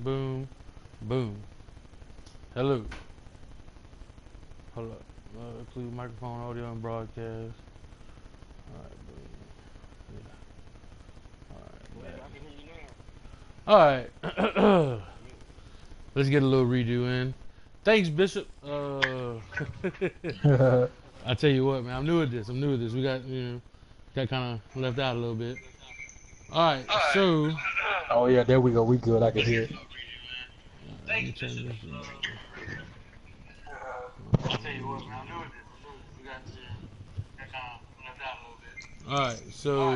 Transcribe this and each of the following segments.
boom, boom. Hello. Hold up. Include microphone, audio, and broadcast. Alright, boom. Yeah. Alright. Let's get a little redo in. Thanks, Bishop. I tell you what, man, I'm new at this. We got, got kind of left out a little bit. Alright, so. Oh, yeah, there we go. We good. I can hear it. Let me turn this down. I'll tell you what, man, I'm new at this. We got kind of left out a little bit. Alright, so.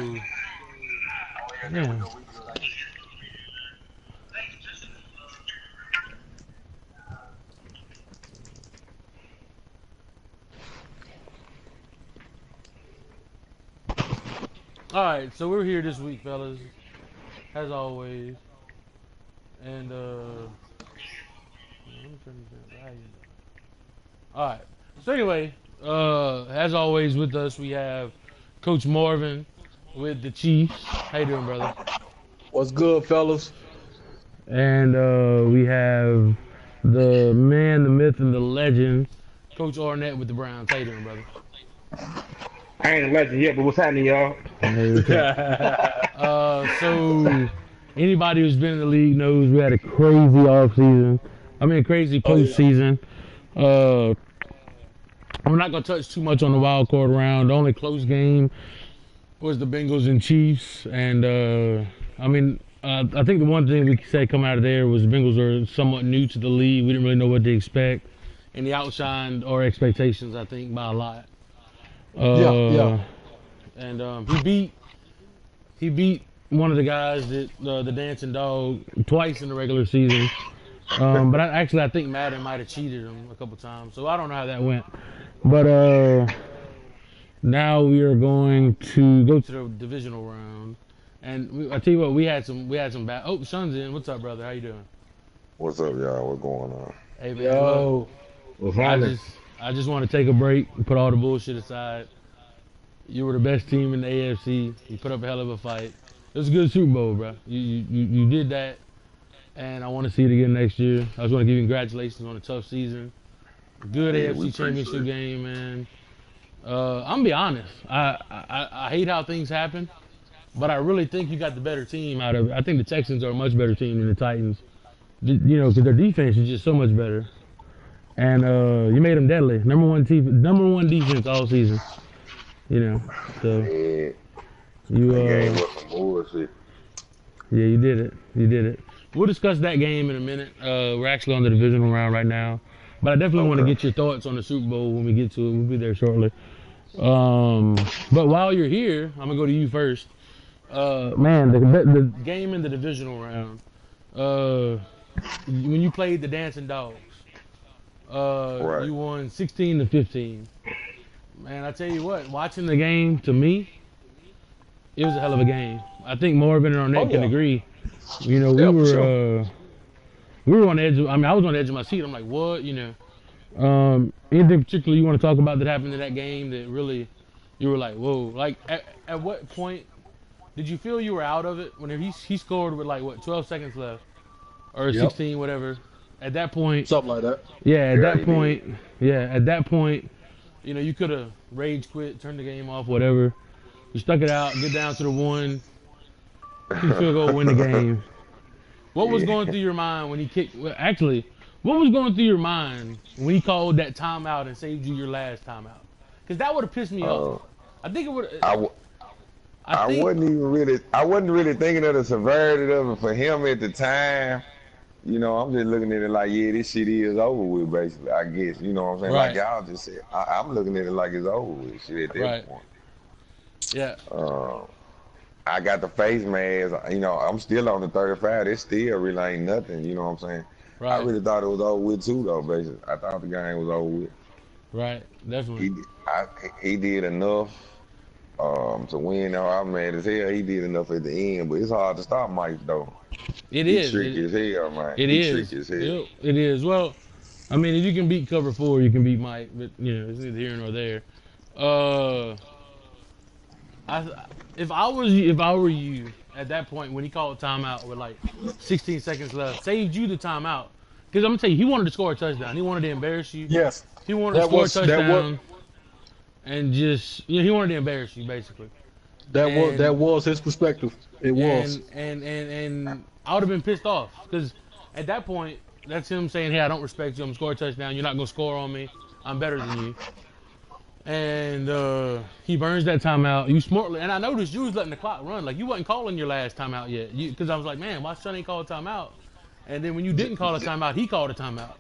Yeah. Alright, so we're here this week, fellas, as always. And, alright, so anyway, as always with us, we have Coach Marvin with the Chiefs. How you doing, brother? What's good, fellas? And we have the man, the myth, and the legend, Coach Arnett with the Browns. How you doing, brother? I ain't a legend yet, but what's happening, y'all? So anybody who's been in the league knows we had a crazy offseason. I mean, a crazy postseason. I'm not gonna touch too much on the wild card round. The only close game was the Bengals and Chiefs, and I think the one thing we could say come out of there was the Bengals are somewhat new to the league. We didn't really know what to expect, and they outshined our expectations, I think, by a lot. Yeah. And he beat one of the guys that the dancing dog twice in the regular season. But I think Madden might have cheated him a couple times, so I don't know how that went. But now we are going to go to the divisional round, and I tell you what, we had some bad. Oh, Shun's in. What's up, brother? How you doing? What's up, y'all? What's going on? Hey, man. Yo. What's happening? I just want to take a break and put all the bullshit aside. You were the best team in the AFC. You put up a hell of a fight. It was a good Super Bowl, bro. You did that, and I want to see it again next year. I just want to give you congratulations on a tough season. Good AFC Championship game, man. I'm gonna be honest. I hate how things happen, but I really think you got the better team out of it. I think the Texans are a much better team than the Titans. Because their defense is just so much better. And you made them deadly. Number one defense all season. So you game was some bullshit. Yeah, you did it. We'll discuss that game in a minute. We're actually on the divisional round right now, but I definitely want to get your thoughts on the Super Bowl when we get to it. We'll be there shortly. But while you're here, I'm gonna go to you first. Man, the game in the divisional round. When you played the Dancing Dogs. Right. You won 16-15. Man, I tell you what, watching the game, to me, it was a hell of a game. I think Marvin and Arnett can agree. We were on the edge of, I was on the edge of my seat. I'm like, what? Anything particular you want to talk about that happened in that game that really, you were like, whoa. Like, at what point did you feel you were out of it? When he scored with 12 seconds left? Or 16, whatever. At that point, Something like that. Yeah, at that point, you could have rage quit, turned the game off, whatever. You stuck it out, get down to the one, kick a field goal, win the game. What was going through your mind when he kicked? Well, actually, what was going through your mind when he called that timeout and saved you your last timeout? Because that would have pissed me off. I think it would. I wasn't really thinking of the severity of it for him at the time. I'm just looking at it like, yeah, this shit is over with, basically, I guess. You know what I'm saying? Right. Like y'all just said, I'm looking at it like it's over with shit at that point. Yeah. I got the face mask. I'm still on the 35. It still really ain't nothing. You know what I'm saying? Right. I really thought it was over with too, though. Basically, I thought the game was over with. Right. Definitely. He did enough to win. I'm mad as hell. He did enough at the end, but it's hard to stop Mike though. He's tricky as hell, man. He's tricky as hell. It is. Well, I mean, if you can beat cover 4, you can beat Mike, but it's neither here nor there. if I were you at that point when he called timeout with like 16 seconds left, saved you the timeout. Because I'm gonna tell you, he wanted to score a touchdown. He wanted to embarrass you. Yes. He wanted to score a touchdown, and just he wanted to embarrass you basically. That was his perspective. It was. And I would have been pissed off because at that point that's him saying, "Hey, I don't respect you. I'm gonna score a touchdown. You're not gonna score on me. I'm better than you." And he burns that timeout. You smartly, and I noticed you was letting the clock run. Like you wasn't calling your last timeout yet. Because I was like, man, why son ain't call a timeout? And then when you didn't call a timeout, he called a timeout.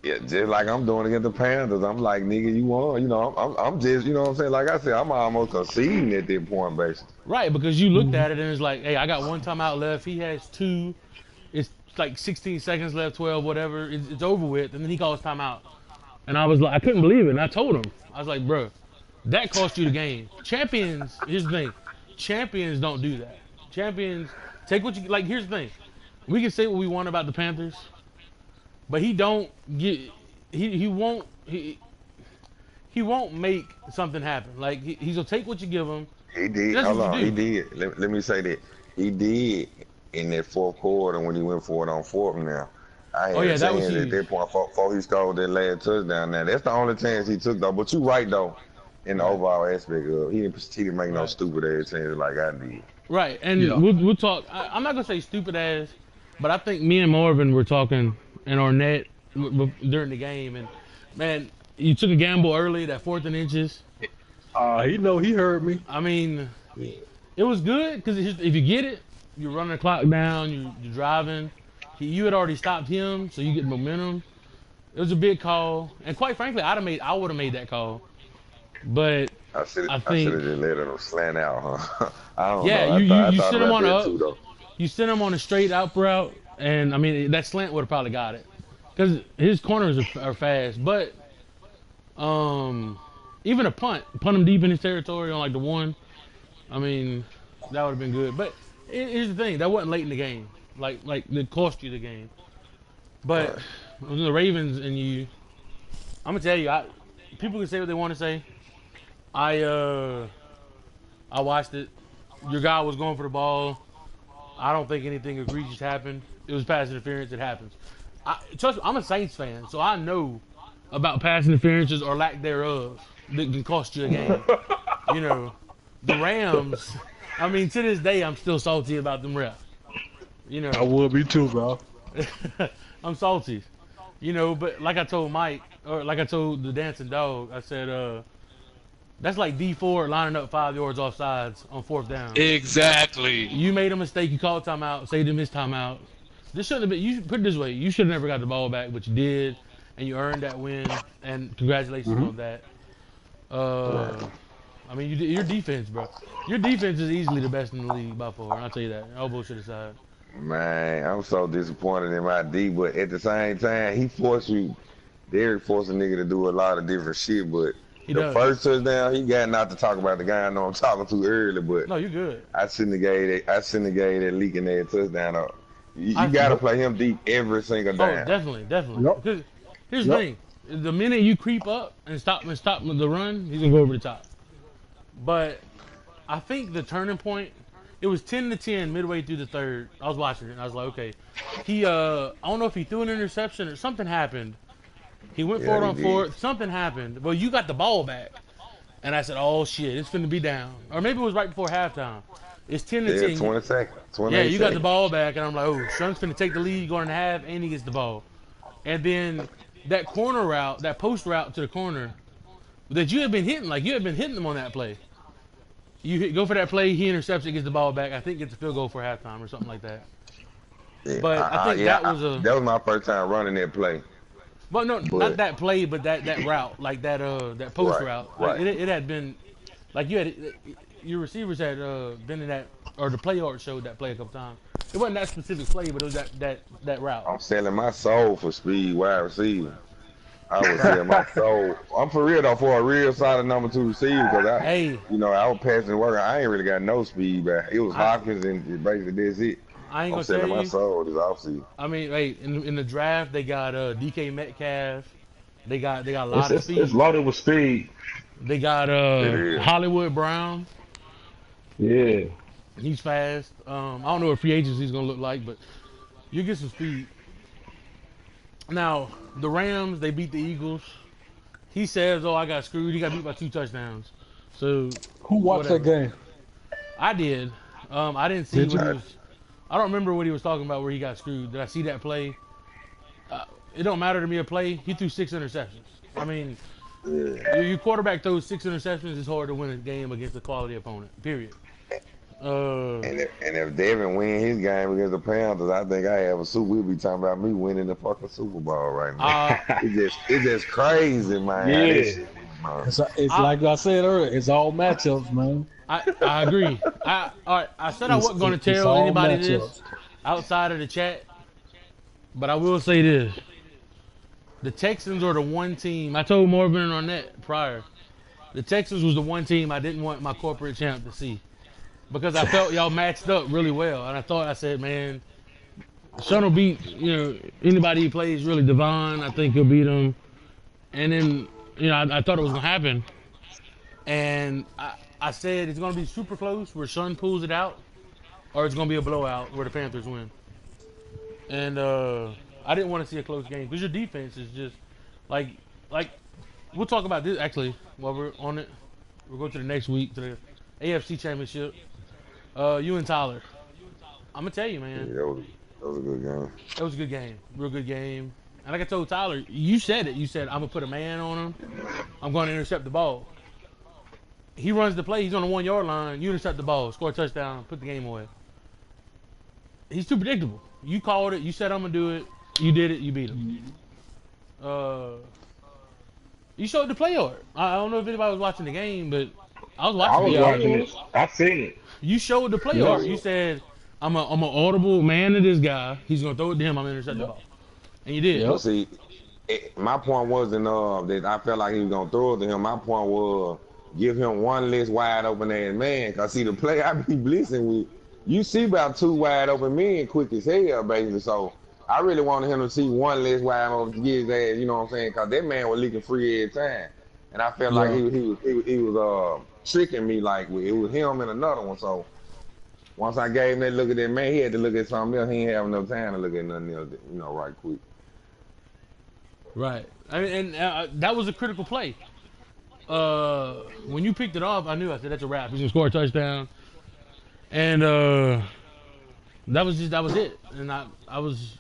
Yeah, just like I'm doing against the Panthers. I'm like, nigga, you won. You know, I'm just, you know what I'm saying? Like I said, I'm almost conceding at that point, basically. Right, because you looked at it and it's like, hey, I got one timeout left. He has two. It's like 16 seconds left, 12, whatever. It's over with. And then he calls timeout. And I was like, I couldn't believe it. And I told him, I was like, bro, that cost you the game. Champions, here's the thing. Champions don't do that. Champions take what you, like, here's the thing. We can say what we want about the Panthers, but he don't get, he won't make something happen. Like, he's going to take what you give him. He did. Hold on. He did. Let me say that. He did in that fourth quarter when he went for it on fourth now. I ain't saying at that point before he scored that last touchdown. Now that's the only chance he took though. But you right though, in the overall aspect of he didn't make no stupid ass chances like I did. Right, and we'll talk. I'm not gonna say stupid ass, but I think me and Marvin were talking in our net during the game, and man, you took a gamble early, that 4th and inches. He heard me. I mean, it was good because if you get it, you're running the clock down, you're driving. You had already stopped him, so you get momentum. It was a big call, and quite frankly, I would have made that call, but I think I should have just let him slant out, huh? I don't know. Yeah, you sent him on you sent him on a straight out route, and I mean that slant would have probably got it, because his corners are fast. But even a punt him deep in his territory on like the 1, I mean that would have been good. But here's the thing, that wasn't late in the game. Like it cost you the game. But the Ravens and you, I'm gonna tell you, people can say what they want to say. I watched it. Your guy was going for the ball. I don't think anything egregious happened. It was pass interference. It happens. Trust me, I'm a Saints fan, so I know about pass interferences or lack thereof that can cost you a game. You know, the Rams. I mean, to this day, I'm still salty about them refs. You know, I would be too, bro. I'm salty, you know. But like I told Mike, or like I told the dancing dog, I said, that's like D4 lining up 5 yards off sides on 4th down. Exactly. You made a mistake. You called timeout. Saved him his timeout. This shouldn't have been. You put it this way: you should have never got the ball back, but you did, and you earned that win. And congratulations on that. I mean, your defense, bro. Your defense is easily the best in the league by far. And I'll tell you that. All bullshit aside. Man, I'm so disappointed in my D, but at the same time, Derek forced a nigga to do a lot of different shit, but first touchdown, he got not to talk about the guy I know I'm talking to early, but no, you're good. I shouldn't have gave that leaking that touchdown up. You gotta play him deep every single down. Oh, definitely. Because here's the thing. The minute you creep up and stop the run, he's gonna go over the top. But I think the turning point, it was 10-10 midway through the 3rd. I was watching it and I was like, okay. I don't know if he threw an interception or something happened. He went for it on 4th. Something happened. Well, you got the ball back. And I said, oh shit, it's finna be down. Or maybe it was right before halftime. It's 10-10. 20 seconds. Yeah, you got the ball back and I'm like, oh, Shun's finna take the lead, going to half, and he gets the ball. And then that corner route, that post route to the corner that you had been hitting, like you had been hitting them on that play. You go for that play, he intercepts it, gets the ball back. I think gets a field goal for halftime or something like that. Yeah, but I think that was my first time running that play. Well, no, not that play, but that route, like that post route. Like it had been, like your receivers had been in that, or the play art showed that play a couple times. It wasn't that specific play, but it was that route. I'm selling my soul for speed wide receiver. I was selling my soul. I'm for real though, for a real solid number 2 receiver, because I was passing the work. I ain't really got no speed back. It was Hopkins and basically that's it. I ain't I'm gonna selling tell my you. soul this offseason. I mean, hey, in the draft they got DK Metcalf. They got a lot of speed. It's loaded with speed. They got Hollywood Brown. Yeah. He's fast. I don't know what free agency is gonna look like, but you get some speed. Now the Rams, they beat the Eagles. He says, "Oh, I got screwed. He got beat by 2 touchdowns." So Who watched that whatever. game? I did. I didn't see Did what you? he was. I don't remember what he was talking about where he got screwed. Did I see that play? It don't matter to me a play. He threw 6 interceptions. I mean, your quarterback throws 6 interceptions. It's hard to win a game against a quality opponent. Period. And if Devin win his game against the Panthers, I think I have a Super. We'll be talking about me winning the fucking Super Bowl right now. It's just crazy, man. Yeah. It's like I said earlier. It's all matchups, man. I agree. All right. I said I wasn't going to tell anybody this outside of the chat, but I will say this: the Texans are the one team. I told Marvin and Arnett prior. The Texans was the one team I didn't want my corporate champ to see. Because I felt y'all matched up really well, and I said, man, Sean will beat anybody he plays. Really, Devon, I think he'll beat him. And then I thought it was gonna happen, and I said it's gonna be super close where Sean pulls it out, or it's gonna be a blowout where the Panthers win. And I didn't want to see a close game because your defense is just like we'll talk about this actually while we're on it. We'll go to the next week to the AFC Championship. You and Tyler. I'm gonna tell you, man. Yeah, that was a good game. That was a good game. Real good game. And like I told Tyler, you said it. You said, I'm gonna put a man on him. I'm gonna intercept the ball. He runs the play, he's on the 1 yard line, you intercept the ball, score a touchdown, put the game away. He's too predictable. You called it, you said I'm gonna do it, you did it, you beat him. You showed the play art. I don't know if anybody was watching the game, but I was watching it. I seen it. You showed the play art. You said, I'm a audible man to this guy. He's going to throw it to him. I'm going to intercept the ball. And you did. Well, see, my point wasn't that I felt like he was going to throw it to him. My point was give him one less wide open ass man. Because, see, the play I be blitzing with, you see about 2 wide open men quick as hell, basically. So I really wanted him to see one less wide open to get his ass, you know what I'm saying? Because that man was leaking free every time. And I felt like he was tricking me like it was him and another one. So once I gave him that look at that man, he had to look at something else. He didn't have enough time to look at nothing else, right quick. Right. I mean, and that was a critical play. When you picked it off, I said that's a wrap. He's gonna score a touchdown, and that was it. And I was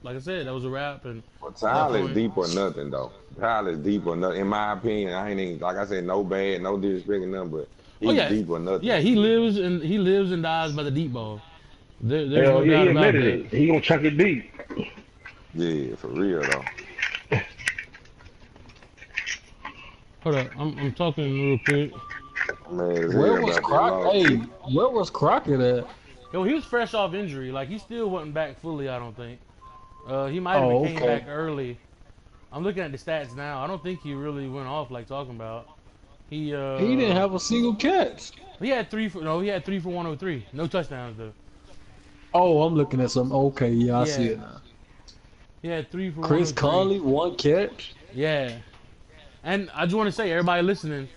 like I said, that was a wrap. And but Tyler is deep or nothing though. Tyler is deep or nothing. In my opinion, I ain't even, like I said, no bad, no disrespect or nothing, but he's deep or nothing. Yeah, he lives and dies by the deep ball. There's no doubt he admitted it. He gonna chuck it deep. Yeah, for real though. Hold up, I'm talking real quick. Man, where was Crockett? Hey, where was Crockett at? Yo, he was fresh off injury. Like he still wasn't back fully. I don't think. He might have came back early. I'm looking at the stats now. I don't think he really went off like talking about. He didn't have a single catch. He had 3 for 103. No touchdowns though. Oh, I'm looking at some. Okay, yeah, I see it now. He had 3 for 103. Chris Conley, 1 catch. Yeah. And I just want to say, everybody listening,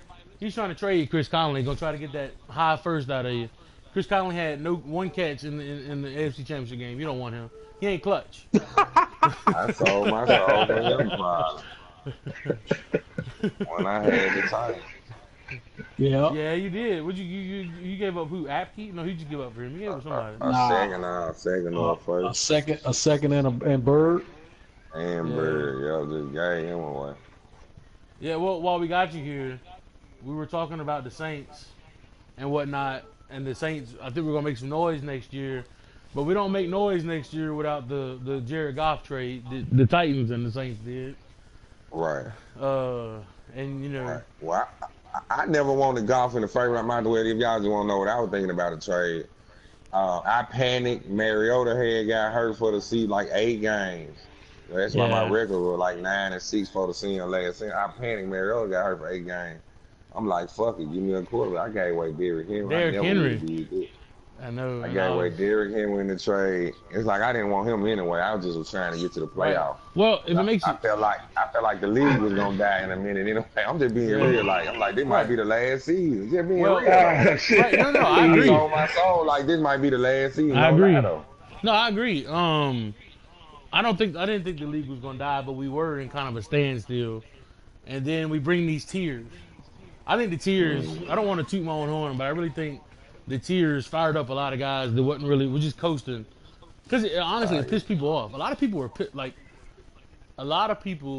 he's trying to trade Chris Conley. Gonna try to get that high first out of you. Chris Conley had 1 catch in the AFC Championship game. You don't want him. He ain't clutch. I sold my soul for him when I had the time. Yeah. Yeah, you did. What you gave up who? Apke? No, he just gave up for him. You gave up somebody. A second or first. A second and Bird. And Bird, just gave him away. Yeah, well, while we got you here, we were talking about the Saints and whatnot, and the Saints, I think we're going to make some noise next year, but we don't make noise next year without the Jared Goff trade. The Titans and the Saints did. Right. And, Right. Well, I never wanted Goff in the first round. By the way, if y'all just want to know what I was thinking about a trade, I panicked. Mariota had got hurt for the season, like 8 games. That's why my record was like 9-6 for the season last season. I panicked. Mariota got hurt for 8 games. I'm like, fuck it, give me a quarterback. I gave away Derrick Henry. Derrick Henry. I know. I got away Derrick Henry in the trade. It's like I didn't want him anyway. I was just trying to get to the playoff. Right. Well, if it makes I felt like the league was gonna die in a minute. Anyway, I'm just being real. Like I'm like, this might be the last season. Just being real. Right. No, I agree. On my soul, like this might be the last season. I agree. No, I agree. I didn't think the league was gonna die, but we were in kind of a standstill. And then we bring these tiers. I think the tiers. I don't want to toot my own horn, but I really think the tiers fired up a lot of guys that were just coasting. Because honestly, it pissed people off. A lot of people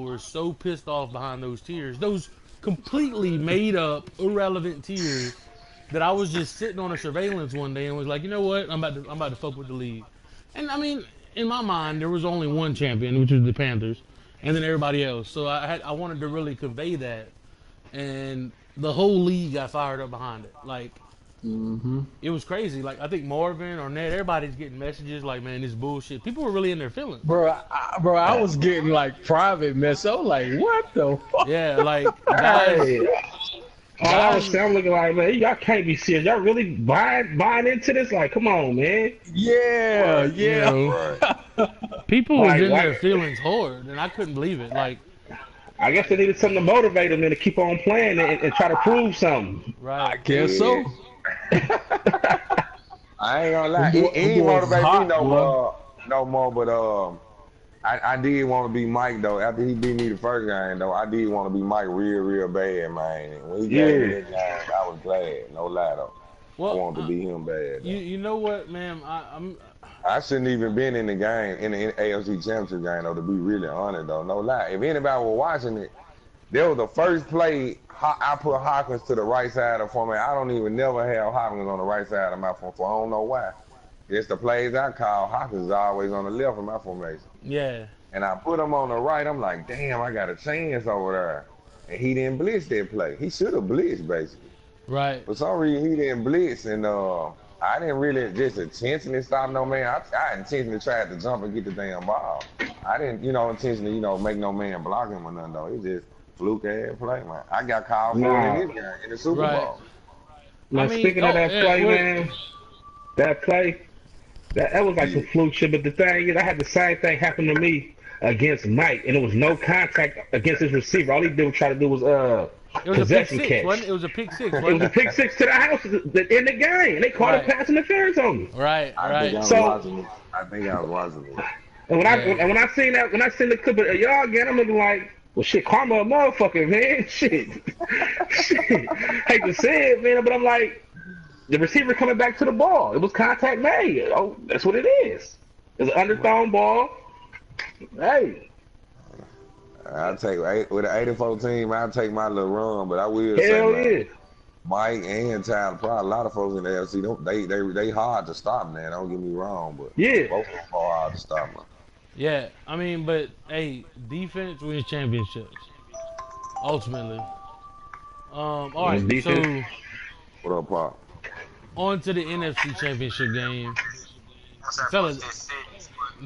were so pissed off behind those tiers. Those completely made up, irrelevant tiers that I was just sitting on a surveillance one day and was like, you know what? I'm about to fuck with the league. And I mean, in my mind, there was only one champion, which was the Panthers, and then everybody else. So I wanted to really convey that, and the whole league got fired up behind it. Like, it was crazy. Like, I think Marvin or Ned, everybody's getting messages like, man, this bullshit. People were really in their feelings. Bro, I was getting like private mess. I was like, what the fuck? Yeah, like, guys. I'm looking like, man, y'all can't be serious. Y'all really buying into this? Like, come on, man. Yeah. You know, people was in their feelings hard, and I couldn't believe it. Like, I guess they needed something to motivate them and to keep on playing and try to prove something. Right. I guess so. I ain't gonna lie, he ain't motivate me no more. But I did want to be Mike though. After he beat me the first game though, I did want to be Mike real bad, man. And when he gave me that game, I was glad. No lie though. I wanted to be him bad. You know what, man? I shouldn't even been in the game in the AFC Championship game though. To be really honest though, no lie. If anybody was watching it, there was the first play. I put Hawkins to the right side of the formation. I don't even never have Hawkins on the right side of my formation. I don't know why. It's the plays I call. Hawkins is always on the left of my formation. Yeah. And I put him on the right. I'm like, damn, I got a chance over there. And he didn't blitz that play. He should have blitzed, basically. Right. For some reason, he didn't blitz. And I didn't really just intentionally stop no man. I intentionally tried to jump and get the damn ball. I didn't, intentionally, make no man block him or nothing, though. It just fluke ass play, man. I got called for it in this game, in the Super Bowl. Now, speaking of that play, man, that play, that was like some fluke shit. But the thing is, I had the same thing happen to me against Mike, and it was no contact against his receiver. All he did was try to do was possession catch. It was a pick six. It was a pick six to the house in the game, and they called a pass interference on me. Right. I think I was watching it. And when I seen the clip of y'all again, I'm looking like, well, shit, karma a motherfucker, man. Shit. Hate to say it, man, but I'm like, the receiver coming back to the ball. It was contact made. Oh, that's what it is. It's an underthrown ball. Hey. I'll take with an 84 team. I'll take my little run, but I will Hell say, yeah. Mike and Tyler, probably a lot of folks in the AFC, they hard to stop, man. Don't get me wrong, but both of them are hard to stop, man. Yeah, I mean, but hey, defense wins championships. Ultimately. All right, so what up, Pop? On to the NFC Championship game. Fellas,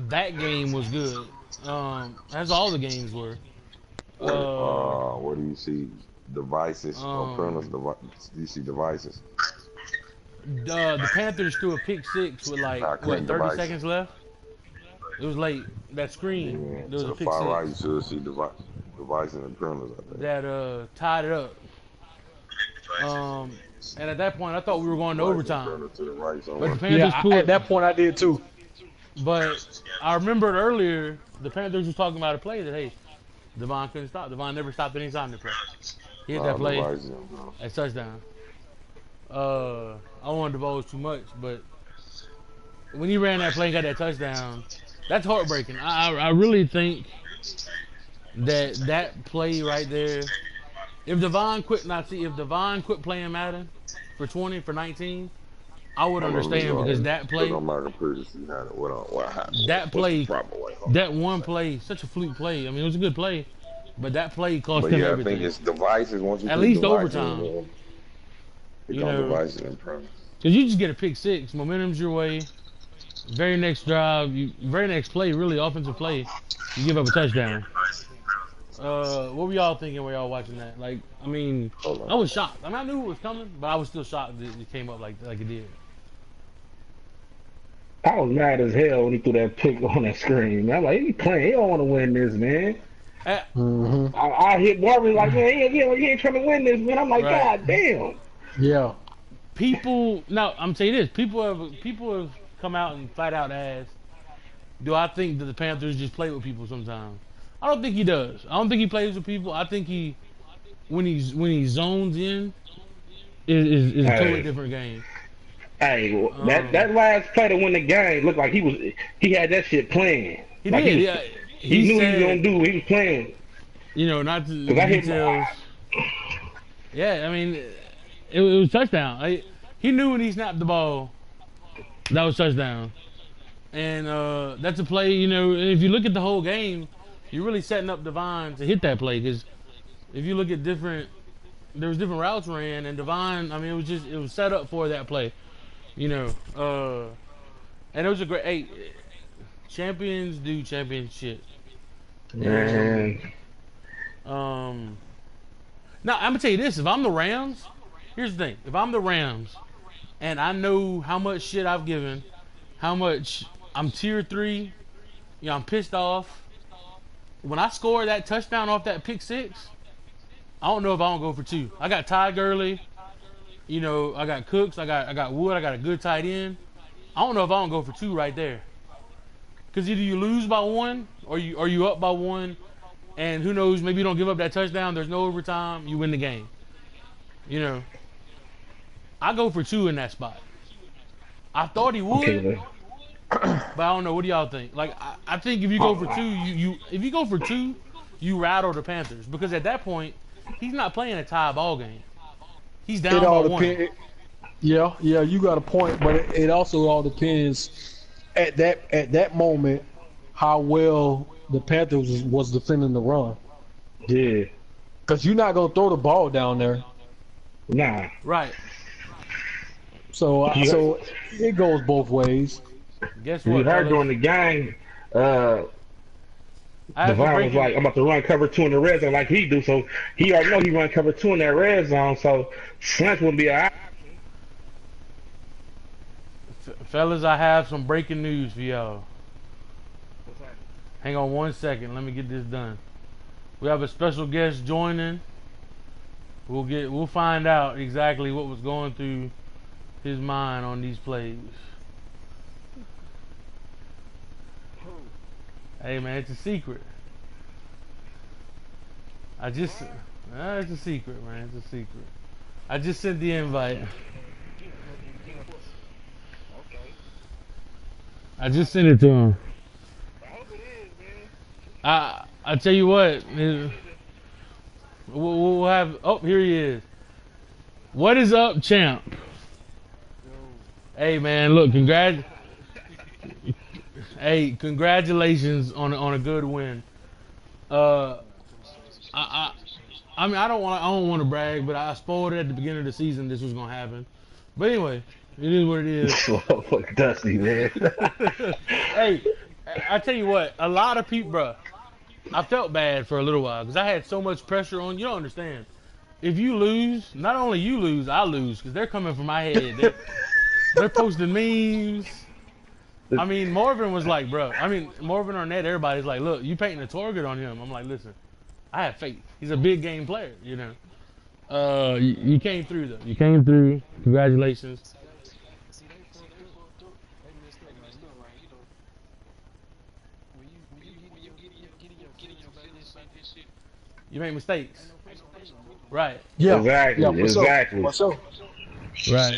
that game was good. As all the games were. What do you see? Devices. Do you see devices? The Panthers threw a pick six with 30 seconds left? It was late. That screen. There was a pick six. Right, you should see devices and criminals, I think. That tied it up. And at that point, I thought we were going to overtime. To the right but the Panthers at that point, I did too. But I remembered earlier, the Panthers was talking about a play that, hey, Devon couldn't stop. Devon never stopped any time to play. He hit that play at touchdown. I don't want to divulge too much, but when he ran that play and got that touchdown, that's heartbreaking. I really think that play right there, if Devon quit playing Madden for 20, for 19, I would understand because that play, that one play, such a fluke play. I mean, it was a good play, but that play cost him everything. I think it's devices once you at least overtime. Devices in front. Because you just get a pick six, momentum's your way. Very next drive, very next play, really offensive play, you give up a touchdown. What were y'all thinking when y'all watching that? Like, I mean, I was shocked. I mean, I knew it was coming, but I was still shocked that it came up like it did. I was mad as hell when he threw that pick on that screen. I'm like, he playing. He don't want to win this, man. I hit Marvin like, man, he ain't trying to win this, man. I'm like, right. God damn. Yeah. People, now I'm saying this. People have come out and flat out asked, do I think that the Panthers just play with people sometimes? I don't think he does. I don't think he plays with people. I think when he zones in, is a totally different game. Hey, that last play to win the game looked like he had that shit playing. He like did. He knew he was gonna do what he was playing. You know, not the details. Yeah, I mean, it was touchdown. He knew when he snapped the ball, that was touchdown. And that's a play. You know, if you look at the whole game, you're really setting up Devon to hit that play, because if you look at there was different routes ran, and Devon, I mean, it was set up for that play. You know, and it was a great. Hey, champions do champion shit. Man. Now I'm gonna tell you this: if I'm the Rams, here's the thing: if I'm the Rams, and I know how much shit I've given, how much I'm tier 3, you know, I'm pissed off. When I score that touchdown off that pick 6, I don't know if I don't go for 2. I got Ty Gurley. You know, I got Cooks, I got Wood, I got a good tight end. I don't know if I don't go for 2 right there. Because either you lose by 1 or you up by 1, and who knows, maybe you don't give up that touchdown, there's no overtime, you win the game. You know, I go for 2 in that spot. I thought he would, but I don't know. What do y'all think? Like, I think if you go for 2, you rattle the Panthers, because at that point, he's not playing a tie ball game. He's down by 1. Yeah, you got a point, but it also all depends at that moment how well the Panthers was defending the run. Yeah, because you're not gonna throw the ball down there. Nah. Right. So it goes both ways. Guess what? You heard during the game, Devon was like, I'm about to run cover 2 in the red zone like he do, so he already know he run cover 2 in that red zone, so slants wouldn't be an option. Fellas, I have some breaking news for y'all. Hang on 1 second, let me get this done. We have a special guest joining. We'll find out exactly what was going through his mind on these plays. Hey man, it's a secret. It's a secret, man. It's a secret. I just sent the invite. I just sent it to him. I tell you what, we'll have. Oh, here he is. What is up, champ? Hey man, look, congratulations on a good win. I mean, I don't want to brag, but I spoiled it at the beginning of the season. This was gonna happen, but anyway, it is what it is. Fuck Dusty, man. Hey, I tell you what, a lot of people, bruh, I felt bad for a little while because I had so much pressure on. You don't understand. If you lose, not only you lose, I lose, because they're coming for my head. They're posting memes. I mean, Marvin was like, Marvin Arnett, everybody's like, look, you painting a target on him. I'm like, listen, I have faith. He's a big game player, you know. You came through, though. You came through. Congratulations. You make mistakes. Right. Yeah. Exactly. Yeah, exactly. Right.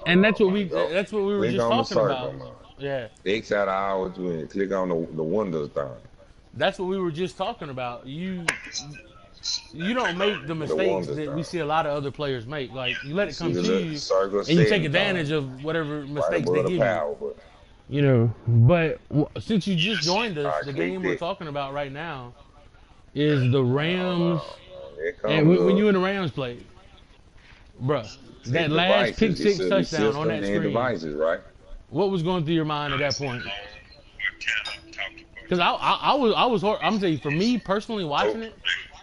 And that's what we were just talking about. Yeah. X out of hours and click on the windows down. That's what we were just talking about. You don't make the mistakes that we see a lot of other players make. Like, you let it come to you, and you take advantage of whatever mistakes they give you. You know, but since you just joined us, the game we're talking about right now is the Rams. And when you and the Rams played, bruh, that last pick 6 touchdown on that screen. Devices, right? What was going through your mind at that point? Because I was I'm gonna tell you, for me personally watching it,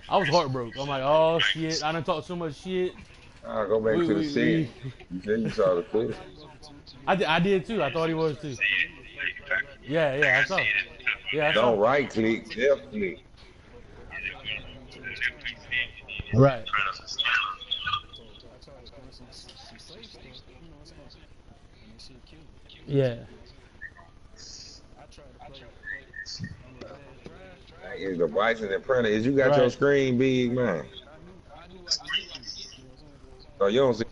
I was heartbroken. I'm like, oh shit, I done talked so much shit. I'll go back to the city. You said you saw the clip. I did too. I thought he was too. Yeah, I saw. Yeah, I saw. Don't right click, left click. Right. Yeah. Is the Bryson and printer? Is you got your screen big, man? So you don't see.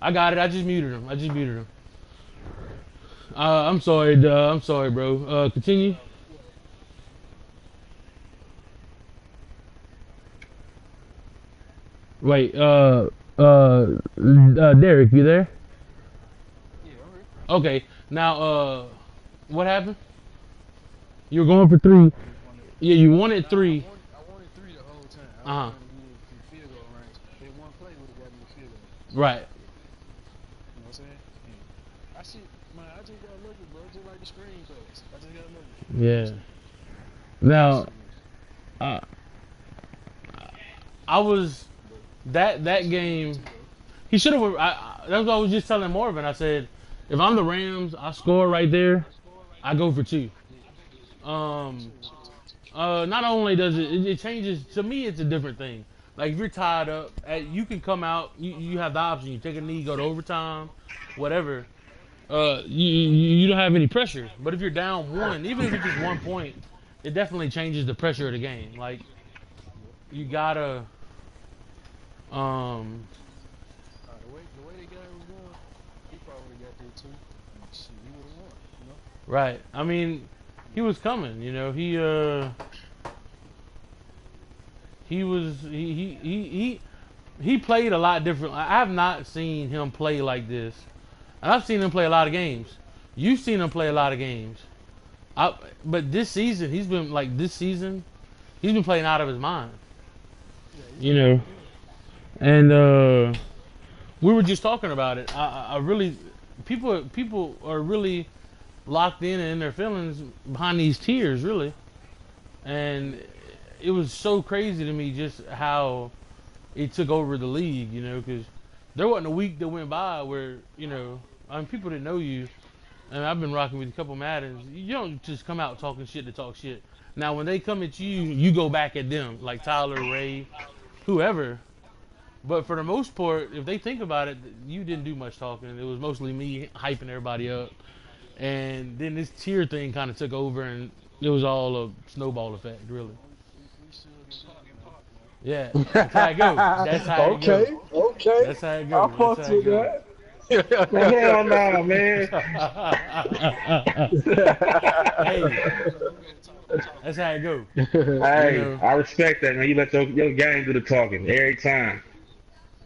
I got it. I just muted him. I'm sorry, bro. Continue. Wait, Derek, you there? Okay. Now, what happened? You were going for 3. Yeah, you wanted 3. I wanted 3 the whole time. Field goal range. They one play would have got me the field goal. Right. You know what I'm saying? Yeah. I just got lucky, bro. Just like the screen pass. I just got lucky. Yeah. Now, I was that game. He should have. That's what I was just telling Marvin. I said, if I'm the Rams, I score right there. I go for 2. Not only does it changes, to me it's a different thing. Like if you're tied up, you can come out, you have the option, you take a knee, go to overtime, whatever. You don't have any pressure. But if you're down 1, even if it's just 1 point, it definitely changes the pressure of the game. Like you gotta The way the game was going, he probably got there too. And shit, he would have won, you know? right. I mean, he was coming, you know. He played a lot different. I have not seen him play like this. And I've seen him play a lot of games. You've seen him play a lot of games. But this season, he's been playing out of his mind. You know. And we were just talking about it. I really, people are really locked in their feelings behind these tears, really. And it was so crazy to me just how it took over the league, you know, because there wasn't a week that went by where, you know, people didn't know you. And I've been rocking with a couple Maddens. You don't just come out talking shit to talk shit. Now, when they come at you, you go back at them, like Tyler, Ray, whoever. But for the most part, if they think about it, you didn't do much talking. It was mostly me hyping everybody up. And then this tier thing kind of took over, and it was all a snowball effect, really. Yeah, that's how it goes. That's how it goes. Okay. That's how it goes. I fucked with that. Hell no, man. Hey, that's how it goes. Hey, You know? I respect that, man. You let your game do the talking every time.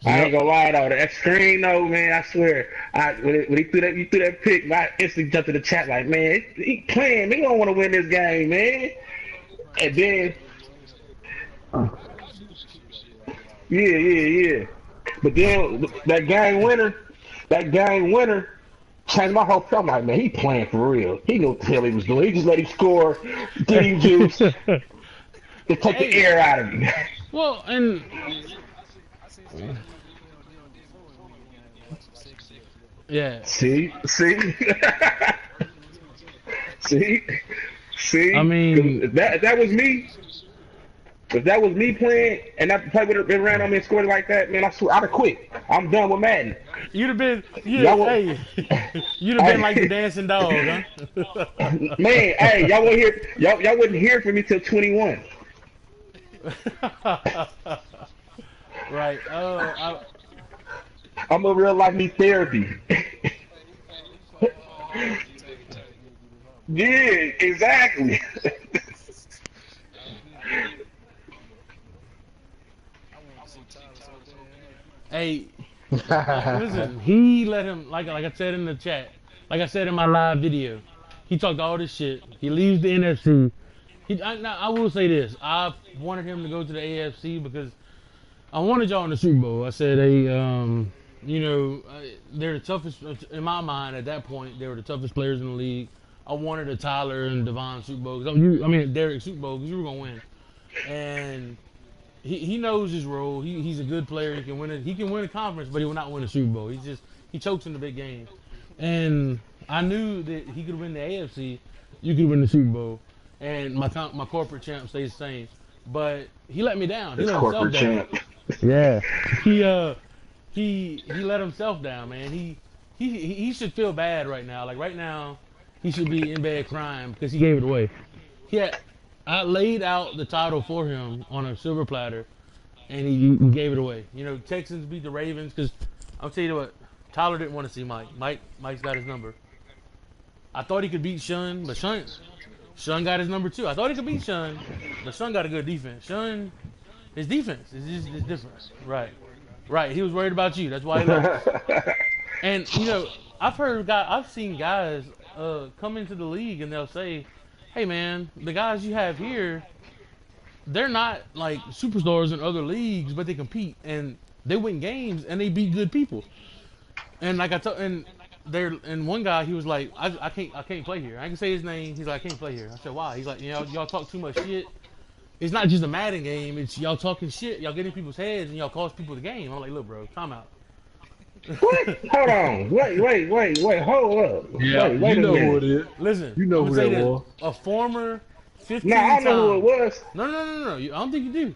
I ain't gonna lie though, that screen though, man. I swear, when he threw that pick, I instantly jumped to the chat like, man, he playing. They don't want to win this game, man. And then, yeah. But then that game winner changed my whole. I'm like, man, he playing for real. He knew what the hell he was doing. He just let him score, get him juice, to take the air out of him. Well, and. Yeah. See. I mean, if that was me. If that was me playing, and that play would have been ran on me and scored like that, man, I swear I'd have quit. I'm done with Madden. You'd have been like the dancing dog, huh? Man, hey, y'all wouldn't hear from me till 21. Right. I'm a real life need therapy. Yeah, exactly. Hey, listen, he let him, like I said in the chat, like I said in my live video, he talked all this shit. He leaves the NFC. I will say this. I wanted him to go to the AFC because I wanted y'all in the Super Bowl. I said, you know, they're the toughest, in my mind at that point, they were the toughest players in the league. I wanted a Tyler and Devon Super Bowl. Derek Super Bowl because you were gonna win. And he knows his role. He's a good player. He can win it. He can win a conference, but he will not win a Super Bowl. He chokes in the big game. And I knew that he could win the AFC. You could win the Super Bowl, and my corporate champ stays the same. But he let me down. He let himself down. Yeah, he let himself down, man. He should feel bad right now. Like right now, he should be in bed crying because he gave it away. I laid out the title for him on a silver platter, and he gave it away. You know, Texans beat the Ravens because I'll tell you what, Tyler didn't want to see Mike. Mike's got his number. I thought he could beat Shun, but Shun got his number too. I thought he could beat Shun, but Shun got a good defense. Shun, his defense is different. Right. He was worried about you. That's why he left. And you know, I've seen guys come into the league and they'll say, "Hey man, the guys you have here, they're not like superstars in other leagues, but they compete and they win games and they beat good people." And like and one guy, he was like, I can't play here. I can say his name. He's like, I can't play here. I said, why? He's like, y'all talk too much shit. It's not just a Madden game. It's y'all talking shit. Y'all get in people's heads and y'all cost people the game. I'm like, look, bro, time out. What? Hold on. Wait. Hold up. Yeah, wait you know a minute. who it is. Listen, you know who that was. A former 15 No, I don't know who it was. No. I don't think you do.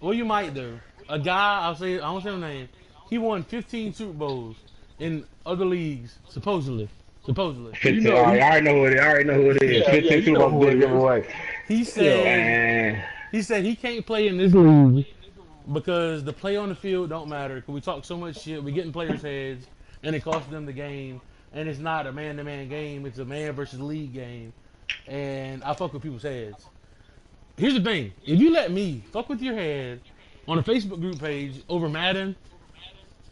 Well, you might though. A guy, I won't say his name. He won 15 Super Bowls in other leagues, supposedly. 15, I already know who it is. 15 Super Bowls did give away. He said he can't play in this league because the play on the field don't matter. Because we talk so much shit, we get in players' heads, and it costs them the game. And it's not a man-to-man game; it's a man versus league game. And I fuck with people's heads. Here's the thing: if you let me fuck with your head on a Facebook group page over Madden,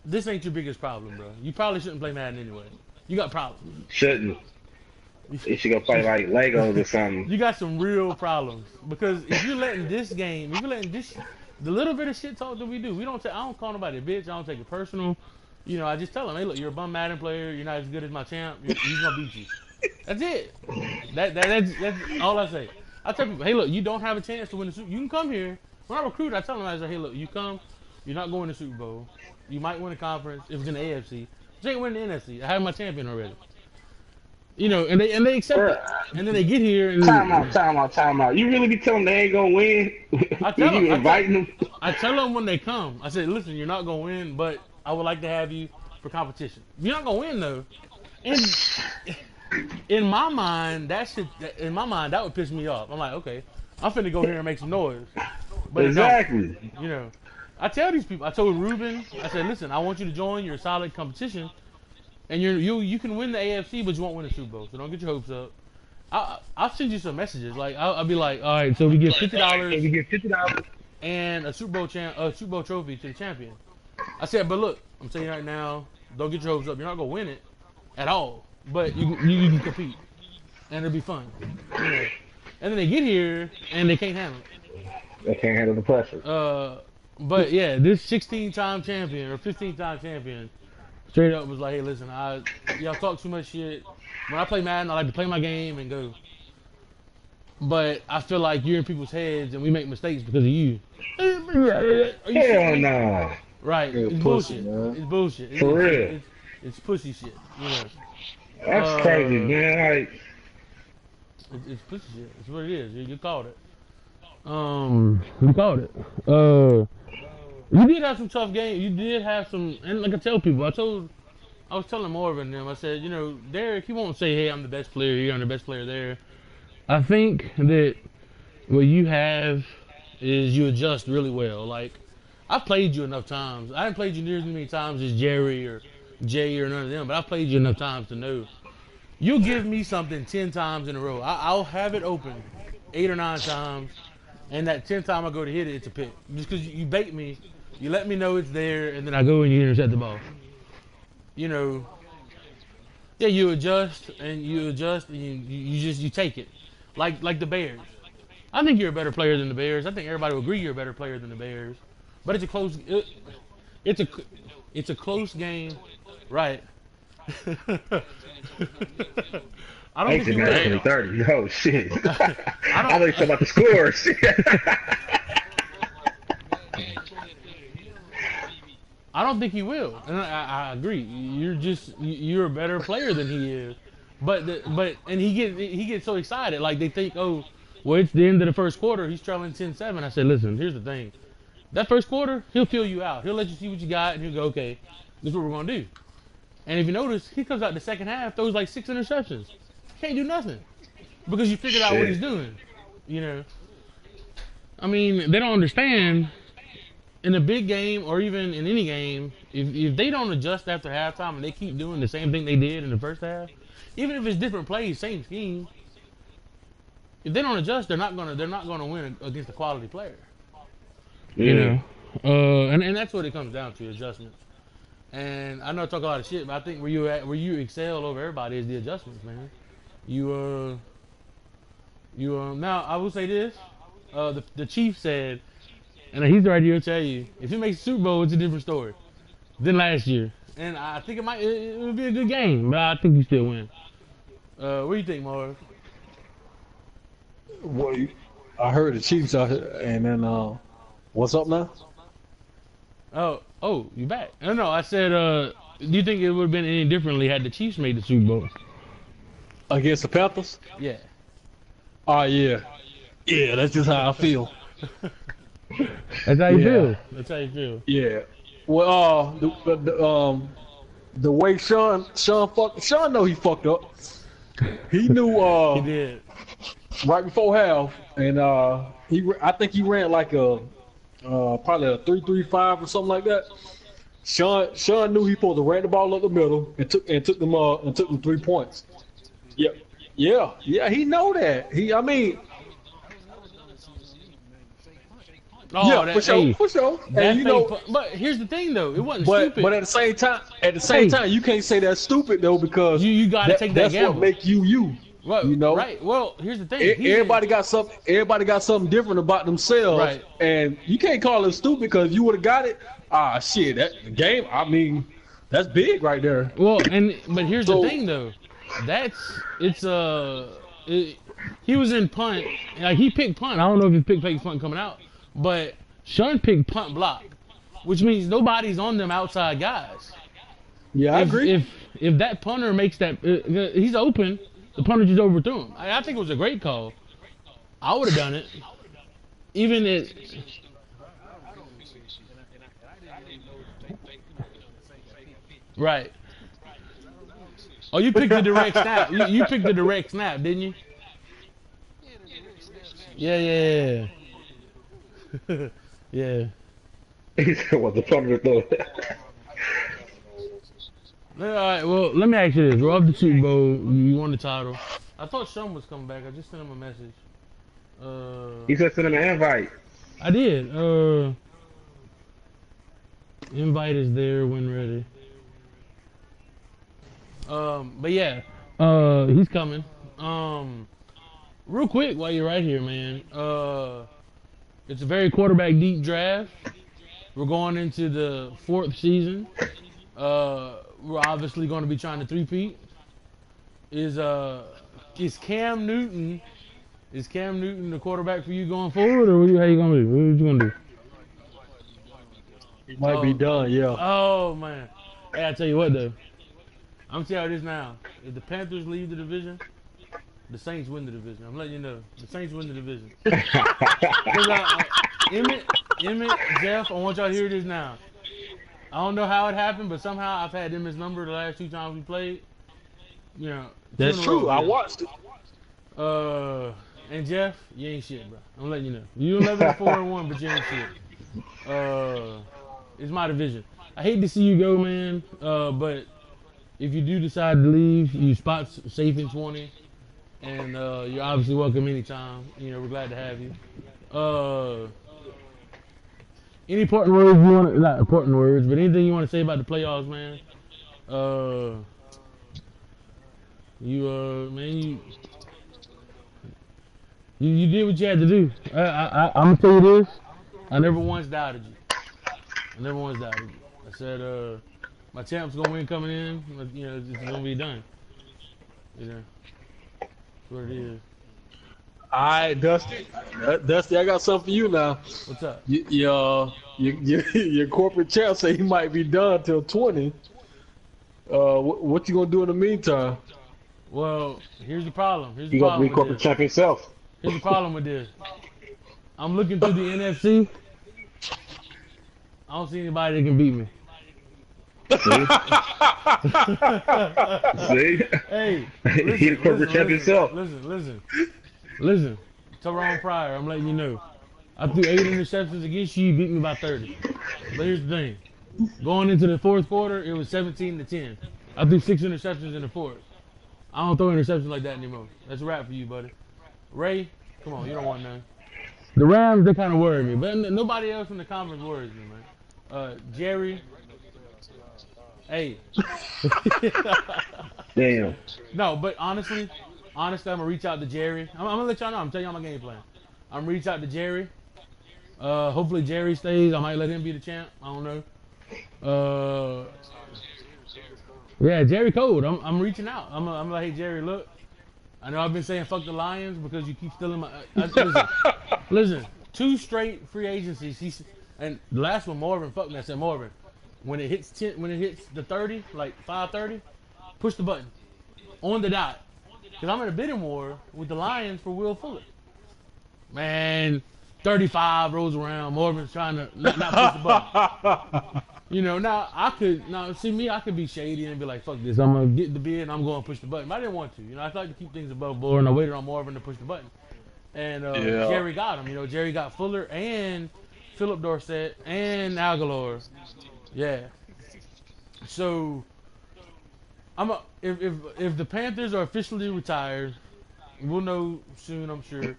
this ain't your biggest problem, bro. You probably shouldn't play Madden anyway. You got problems. Shouldn't. You should go play like Legos or something. You got some real problems because if you're letting the little bit of shit talk that we do, I don't call nobody a bitch. I don't take it personal. You know, I just tell them, hey, look, you're a bum Madden player. You're not as good as my champ. He's gonna beat you. That's it. That's all I say. I tell people, hey, look, you don't have a chance to win the Super Bowl. You can come here. When I recruit, I tell them, I say, hey, look, you come. You're not going to the Super Bowl. You might win a conference if it's in the AFC. Just ain't winning the NFC. I have my champion already. You know, and they accept it. And then they get here and time out. You really be telling them they ain't gonna win? I tell them when they come. I said, listen, you're not gonna win, but I would like to have you for competition. If you're not gonna win though, in my mind, that would piss me off. I'm like, okay, I'm finna go here and make some noise. But exactly. You know, I tell these people. I told Ruben. I said, listen, I want you to join. You're a solid competition. And you can win the AFC, but you won't win the Super Bowl. So don't get your hopes up. I'll send you some messages. Like I'll be like, all right, so we give $50 and a Super Bowl trophy to the champion. I said, but look, I'm telling you right now, don't get your hopes up. You're not gonna win it at all, but you can compete, and it'll be fun. You know? And then they get here and they can't handle it. They can't handle the pressure. But yeah, this 16-time champion or 15-time champion. Straight up was like, hey, listen, y'all talk too much shit. When I play Madden, I like to play my game and go. But I feel like you're in people's heads and we make mistakes because of you. Hell no. Right. It's bullshit. It's bullshit. For real. It's pussy shit. You know. That's crazy, man. Like, it's pussy shit. It's what it is. You called it. You called it. You did have some tough games. You did have some, and like I tell people, I was telling Marvin and them, I said, you know, Derek, he won't say, hey, I'm the best player here, I'm the best player there. I think that what you have is you adjust really well. Like, I've played you enough times. I haven't played you near as many times as Jerry or Jay or none of them, but I've played you enough times to know. You'll give me something 10 times in a row. I'll have it open 8 or 9 times, and that 10th time I go to hit it, it's a pick. Just because you bait me. You let me know it's there, and then I go and you intercept the ball. You know, yeah, you adjust and you take it, like the Bears. I think you're a better player than the Bears. I think everybody will agree you're a better player than the Bears. But it's a close, it's a close game, right? I don't think he will. 2030. Oh shit! I don't think about the scores. I don't think he will, and I agree. You're a better player than he is, and he gets so excited, like they think, oh, well, it's the end of the first quarter. He's trailing 10-7. I said, listen, here's the thing. That first quarter, he'll fill you out. He'll let you see what you got, and he'll go, okay, this is what we're gonna do. And if you notice, he comes out the second half, throws like 6 interceptions. Can't do nothing because you figured out what he's doing. You know, I mean, they don't understand. In a big game or even in any game, if they don't adjust after halftime and they keep doing the same thing they did in the first half, even if it's different plays, same scheme, if they don't adjust, they're not gonna win against a quality player. Yeah. You know, and that's what it comes down to, adjustments. And I know I talk a lot of shit, but I think where you excel over everybody is the adjustments, man. Now I will say this, the Chief said. And he's right here to tell you, if he makes the Super Bowl, it's a different story than last year. And I think it would be a good game, but I think you still win. What do you think, Marv? Well, I heard the Chiefs out here, and then what's up now? Oh, you back? No, I said, do you think it would have been any differently had the Chiefs made the Super Bowl? Against the Panthers? Yeah. Oh, yeah. Yeah, that's just how I feel. That's how you feel. That's how you feel. Yeah. Well, the way Sean know he fucked up. He knew. He did. Right before half, and I think he ran like a probably a 3-3-5 or something like that. Sean knew he supposed to ran the ball up the middle and took them 3 points. Yeah. He know that. Oh, yeah, for sure. And but here's the thing, though, it wasn't stupid. But at the same time, you can't say that's stupid though, because you got to take that gamble. That's what make you. Well, you know, right? Well, here's the thing. Everybody got something different about themselves, right? And you can't call it stupid because you would have got it. Shit, that game. I mean, that's big right there. Well, but here's the thing, though. He was in punt. Like, he picked punt. I don't know if he picked punt coming out. But Sean picked punt block, which means nobody's on them outside guys. Yeah, I agree. If that punter makes that, he's open, the punter just overthrew him. I think it was a great call. I would have done it. Even it. Right. Oh, you picked the direct snap. You picked the direct snap, didn't you? Yeah. Yeah. He said, "What the punter throw?" All right. Well, let me ask you this: we're off the Super Bowl. You won the title. I thought Sean was coming back. I just sent him a message. He said send him an invite. I did. Invite is there when ready. But yeah, he's coming. Real quick, while you're right here, man. It's a very quarterback deep draft. We're going into the 4th season. We're obviously going to be trying to three-peat. Is Cam Newton the quarterback for you going forward, or how you gonna do? What you gonna do? He might be done, yeah. Oh man. Hey, I tell you what though. I'm telling you how it is now. If the Panthers leave the division, the Saints win the division. I'm letting you know. The Saints win the division. Emmett, Jeff, I want y'all to hear this now. I don't know how it happened, but somehow I've had Emmett's number the last 2 times we played. You know. That's true. I watched it. And Jeff, you ain't shit, bro. I'm letting you know. You 11-4-1, but you ain't shit. It's my division. I hate to see you go, man. But if you do decide to leave, your spot's safe in 20. And you're obviously welcome anytime. You know, we're glad to have you. Any important words you want to, not important words, but anything you want to say about the playoffs, man? You did what you had to do. I'm gonna tell you this. I never once doubted you. I said, my champ's gonna win coming in. You know, it's gonna be done. You know. That's what it is. All right, Dusty. Dusty, I got something for you now. What's up? Your corporate champ say he might be done till 20. What you gonna do in the meantime? Well, here's the problem. You gonna be corporate champ yourself. Here's the problem with this. I'm looking through the NFC. I don't see anybody that can beat me. See? Hey, he the corporate champ himself. Listen. Tyrone Pryor, I'm letting you know. I threw 8 interceptions against you. You beat me by 30. But here's the thing. Going into the fourth quarter, it was 17-10. I threw 6 interceptions in the fourth. I don't throw interceptions like that anymore. That's a wrap for you, buddy. Ray, come on, you don't want none. The Rams, they kind of worry me, but nobody else in the conference worries me, man. Jerry. Hey. Damn. No, but honestly, I'm gonna reach out to Jerry. I'm gonna let y'all know. I'm telling y'all my game plan. I'm gonna reach out to Jerry. Hopefully Jerry stays. I might let him be the champ. I don't know. Yeah, Jerry cold. I'm reaching out. I'm like, hey Jerry, look. I know I've been saying fuck the Lions because you keep stealing my. Listen, 2 straight free agencies. And the last one, Marvin. Fuck me. I said Marvin. When it hits the 30, like 5:30, push the button on the dot. Cause I'm in a bidding war with the Lions for Will Fuller. Man, 35 rolls around. Marvin's trying to not push the button. You know, I could be shady and be like, fuck this. I'm gonna get the bid and I'm gonna push the button. But I didn't want to. You know, I like to keep things above board, and I waited on Marvin to push the button. And Jerry got him. You know, Jerry got Fuller and Philip Dorsett and Aguilar. Yeah. So if the Panthers are officially retired, we'll know soon, I'm sure. I'm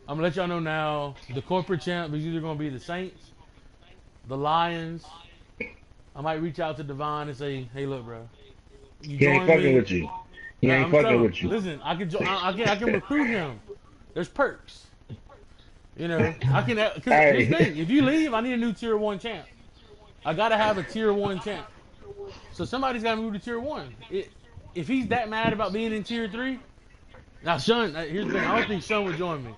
gonna let y'all know now. The corporate champ is either gonna be the Saints, the Lions. I might reach out to Devon and say, "Hey, look, bro, he ain't fucking with you. He ain't fucking with you. Listen, I can recruit him. There's perks. You know, I can. Cause here's the thing: if you leave, I need a new Tier 1 champ. I gotta have a Tier 1 champ. So somebody's gotta move to Tier 1. If he's that mad about being in Tier 3, now Sean, here's the thing: I don't think Sean would join me.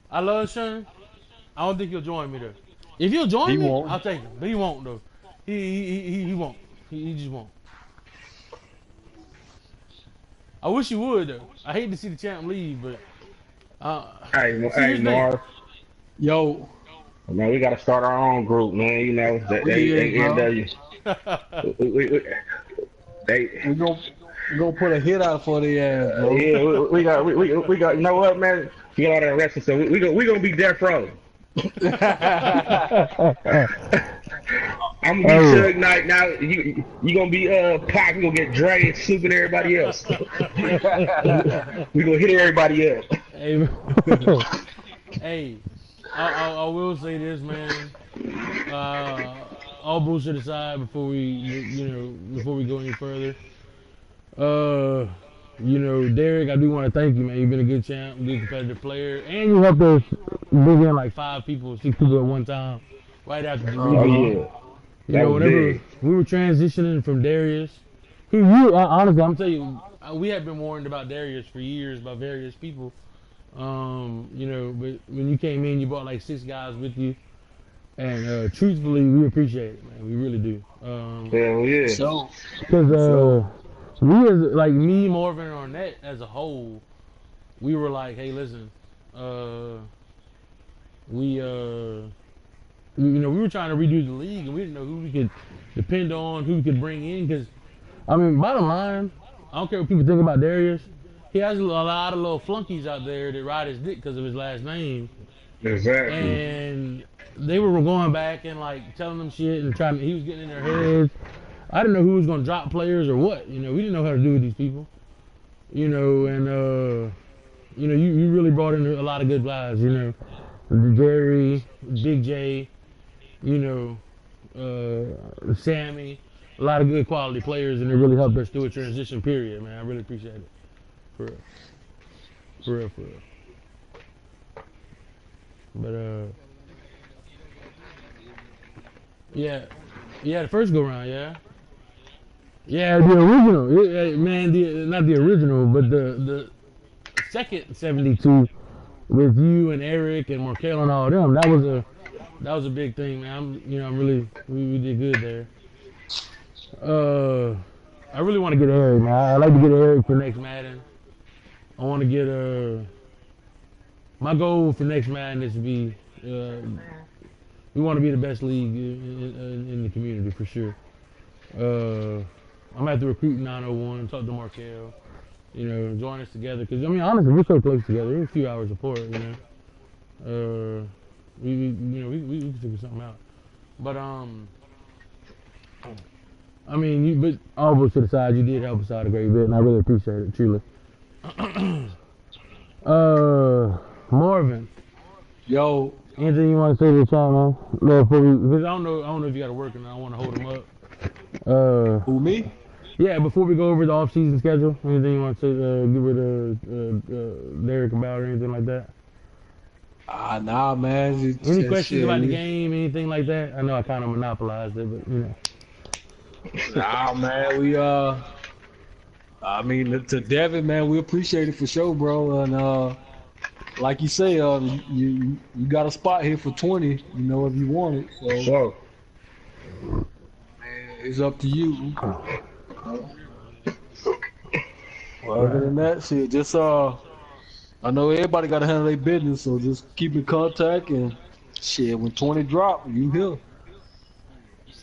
I love Sean. I don't think he'll join me though. If he'll join me, I'll take him. But he won't though. He won't. He just won't. I wish he would though. I hate to see the champ leave, but hey Marv. Yo. Man, we gotta start our own group, man. You know, We're gonna put a hit out for the ass, bro. Yeah, we got. You know what, man? You got all that wrestling, so we gonna be death row. I'm gonna be Suge Knight now. You gonna be Pac. We gonna get dragged, swooping everybody else. We gonna hit everybody up. Hey, I will say this, man. All bullshit aside, before we go any further. Derek, I do want to thank you, man. You've been a good champ, good competitive player, and you helped us bring in like 6 people at one time, right after the rebound. Whenever we were transitioning from Darius, honestly, I'm telling you, we had been warned about Darius for years by various people. But when you came in, you brought like 6 guys with you, and truthfully, we appreciate it, man. We really do. Hell yeah. So, because we as like me, Marvin, and Arnett as a whole, we were like, hey, listen, we were trying to redo the league, and we didn't know who we could depend on, who we could bring in. Because, I mean, bottom line, I don't care what people think about Darius. He has a lot of little flunkies out there that ride his dick because of his last name. Exactly. And they were going back and like telling them shit and he was getting in their heads. I didn't know who was gonna drop players or what. We didn't know how to do with these people. You really brought in a lot of good guys. Jerry, Big J, Sammy, a lot of good quality players, and it really helped us through a transition period, man. I really appreciate it. For real. But yeah, the first go round, yeah. Yeah, the original, man. Not the original, but the second 72 with you and Eric and Markel and all them. That was a big thing, man. I'm really we did good there. I really want to get Eric, man. I like to get Eric for next Madden. I want to get my goal for next Madden is to be we want to be the best league in the community for sure. I'm gonna have to recruit 901, talk to Markel, join us together. Cause I mean, honestly, we're so close together. We're a few hours apart, we can figure something out. But I mean, but all bullshit to the side, you did help us out a great bit, and I really appreciate it, truly. Marvin. Yo. Anything you want to say to the chat, man? Because I don't know if you got to work and I don't want to hold him up. Who, me? Yeah, before we go over the off-season schedule, anything you want to say, give it Derek about or anything like that? Nah, man. Any questions about the game, anything like that? I know I kind of monopolized it, but Nah, man. I mean, to Devin, man, we appreciate it for sure, bro. And like you say, you got a spot here for 20, if you want it. So, man, it's up to you. Well, other than that, shit, just I know everybody got to handle their business, so just keep in contact and shit. When 20 drop, you here.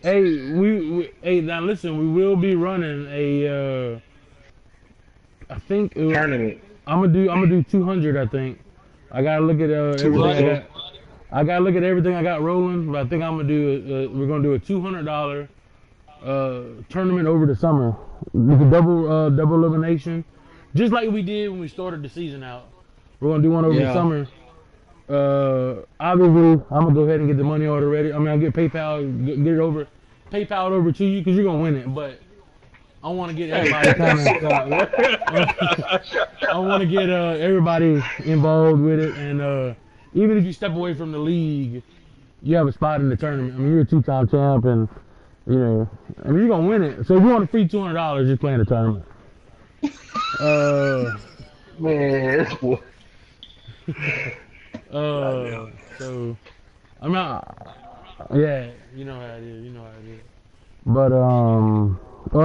Hey, hey, now listen, we will be running a I think tournament. I'm gonna do 200. I think I gotta look at everything. I gotta look at everything I got rolling, but I think I'm gonna do we're gonna do a $200 tournament over the summer with a double elimination, just like we did when we started the season out. We're gonna do one over the summer. Obviously, I'm gonna go ahead and get the money order ready. I mean, I'll get PayPal it over to you because you're gonna win it. But I want to get everybody I want to get everybody involved with it, and even if you step away from the league, you have a spot in the tournament. I mean, you're a 2-time champ, and I mean, you're gonna win it. So if you want a free $200, just play in the tournament. Man. So I'm not. Yeah, you know how it is. But on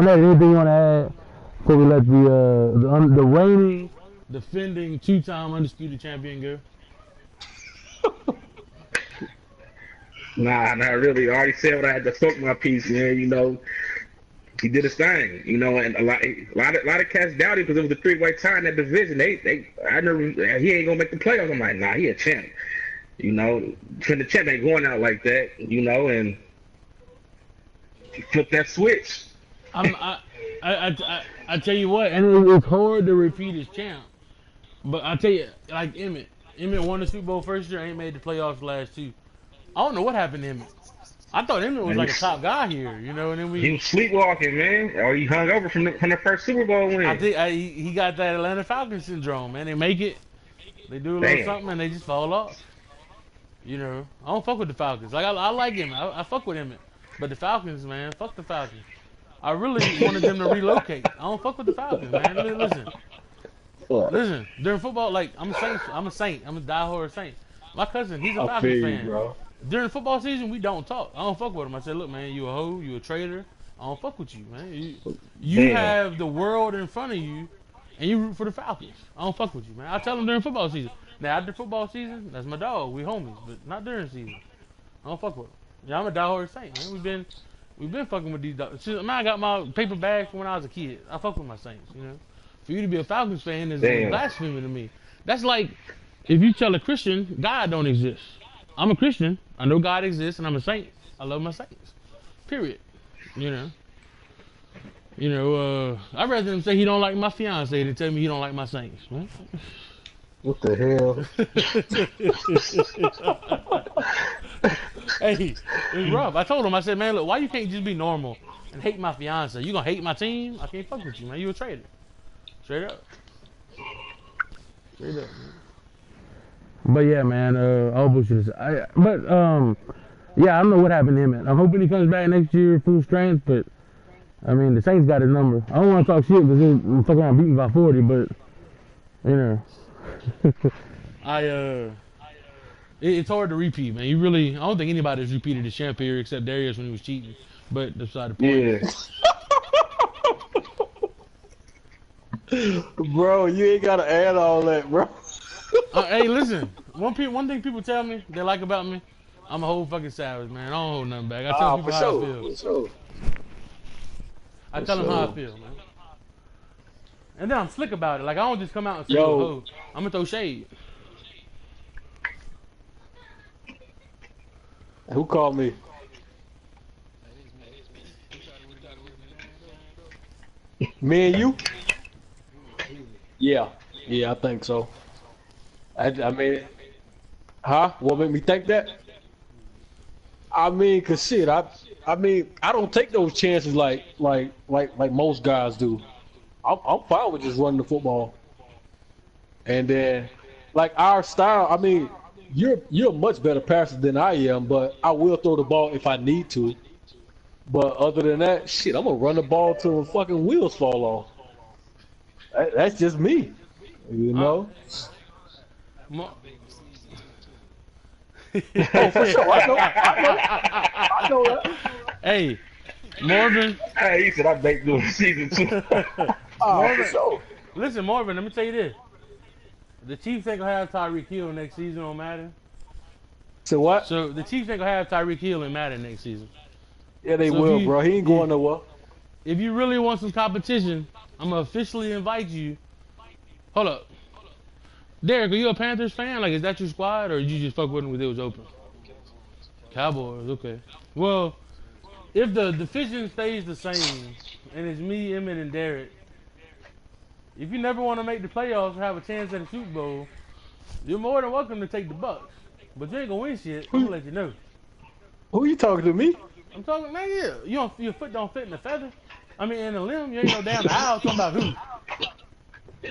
that, anything you want to add before we let the reigning, defending 2-time undisputed champion go? Nah, not really. I already said what I had to soak my piece, man. He did his thing, and a lot of cats doubted because it was a 3-way tie in that division. I never, he ain't gonna make the playoffs. I'm like, nah, he a champ. The champ ain't going out like that, and flip that switch. I tell you what, and it's hard to repeat as champ. But I tell you, like Emmett won the Super Bowl first year, ain't made the playoffs the last 2. I don't know what happened to Emmett. I thought Emmett was like a top guy here, and then he was sleepwalking, man, or he hung over from the first Super Bowl win. I think he got that Atlanta Falcons syndrome, man. They make it, they do a little something, and they just fall off. I don't fuck with the Falcons. Like I like him, I fuck with Emmett, but the Falcons, man, fuck the Falcons. I really wanted them to relocate. I don't fuck with the Falcons, man. Listen. During football, like I'm a Saint. I'm a diehard Saint. My cousin, he's a Falcons fan. Bro. During football season, we don't talk. I don't fuck with him. I said, look, man, you a hoe, you a traitor. I don't fuck with you, man. You have the world in front of you, and you root for the Falcons. I don't fuck with you, man. I tell him during football season. Now, after football season, that's my dog. We homies, but not during season. I don't fuck with him. Yeah, I'm a diehard Saint, man. We've been fucking with these dogs. Man, I got my paper bag from when I was a kid. I fuck with my Saints, For you to be a Falcons fan is blasphemy to me. That's like if you tell a Christian God don't exist. I'm a Christian. I know God exists, and I'm a Saint. I love my Saints. Period. I'd rather him say he don't like my fiance than tell me he don't like my Saints. Man. What the hell? Hey, it's rough. I told him, I said, man, look, why you can't just be normal and hate my fiance? You gonna hate my team? I can't fuck with you, man. You a traitor. Straight up. Man. But yeah, man, all bullshit. Yeah, I don't know what happened to him. I'm hoping he comes back next year full strength, but I mean, the Saints got his number. I don't want to talk shit because I'm fucking around beating by 40, but It's hard to repeat, man. I don't think anybody's repeated the champ here except Darius when he was cheating. But that's beside the point. Yeah. Bro, you ain't gotta add all that, bro. Hey, listen. One thing people tell me they like about me, I'm a whole fucking savage, man. I don't hold nothing back. I tell people how I feel. For sure. I tell them how I feel, man. And then I'm slick about it. Like, I don't just come out and say, oh, I'm gonna throw shade. Who called me? Me and you? Yeah, I think so. I mean, what made me think that? I mean, cause shit, I don't take those chances like most guys do. I'm fine with just running the football. And then, like our style, I mean, you're a much better passer than I am, but I will throw the ball if I need to. But other than that, shit, I'm gonna run the ball till the fucking wheels fall off. That's just me, you know. Oh, for sure, I know that. Hey, Marvin. Hey, he said I baked doing season 2. For sure. Listen, Marvin, let me tell you this. The Chiefs ain't gonna have Tyreek Hill next season on Madden. So what? So the Chiefs ain't gonna have Tyreek Hill in Madden next season. Yeah, they will, bro. He ain't going nowhere. If you really want some competition, I'm gonna officially invite you. Hold up. Derek, are you a Panthers fan? Like, is that your squad, or did you just fuck with them when it was open? Cowboys, okay. Well, if the division stays the same, and it's me, Emmett, and Derek, if you never want to make the playoffs or have a chance at a Super Bowl, you're more than welcome to take the Bucks. But you ain't gonna win shit. I'm gonna let you know. Who you talking to, me? I'm talking, man, yeah. Your foot don't fit in the feather. I mean, in the limb. You ain't no damn owl. Talking about who?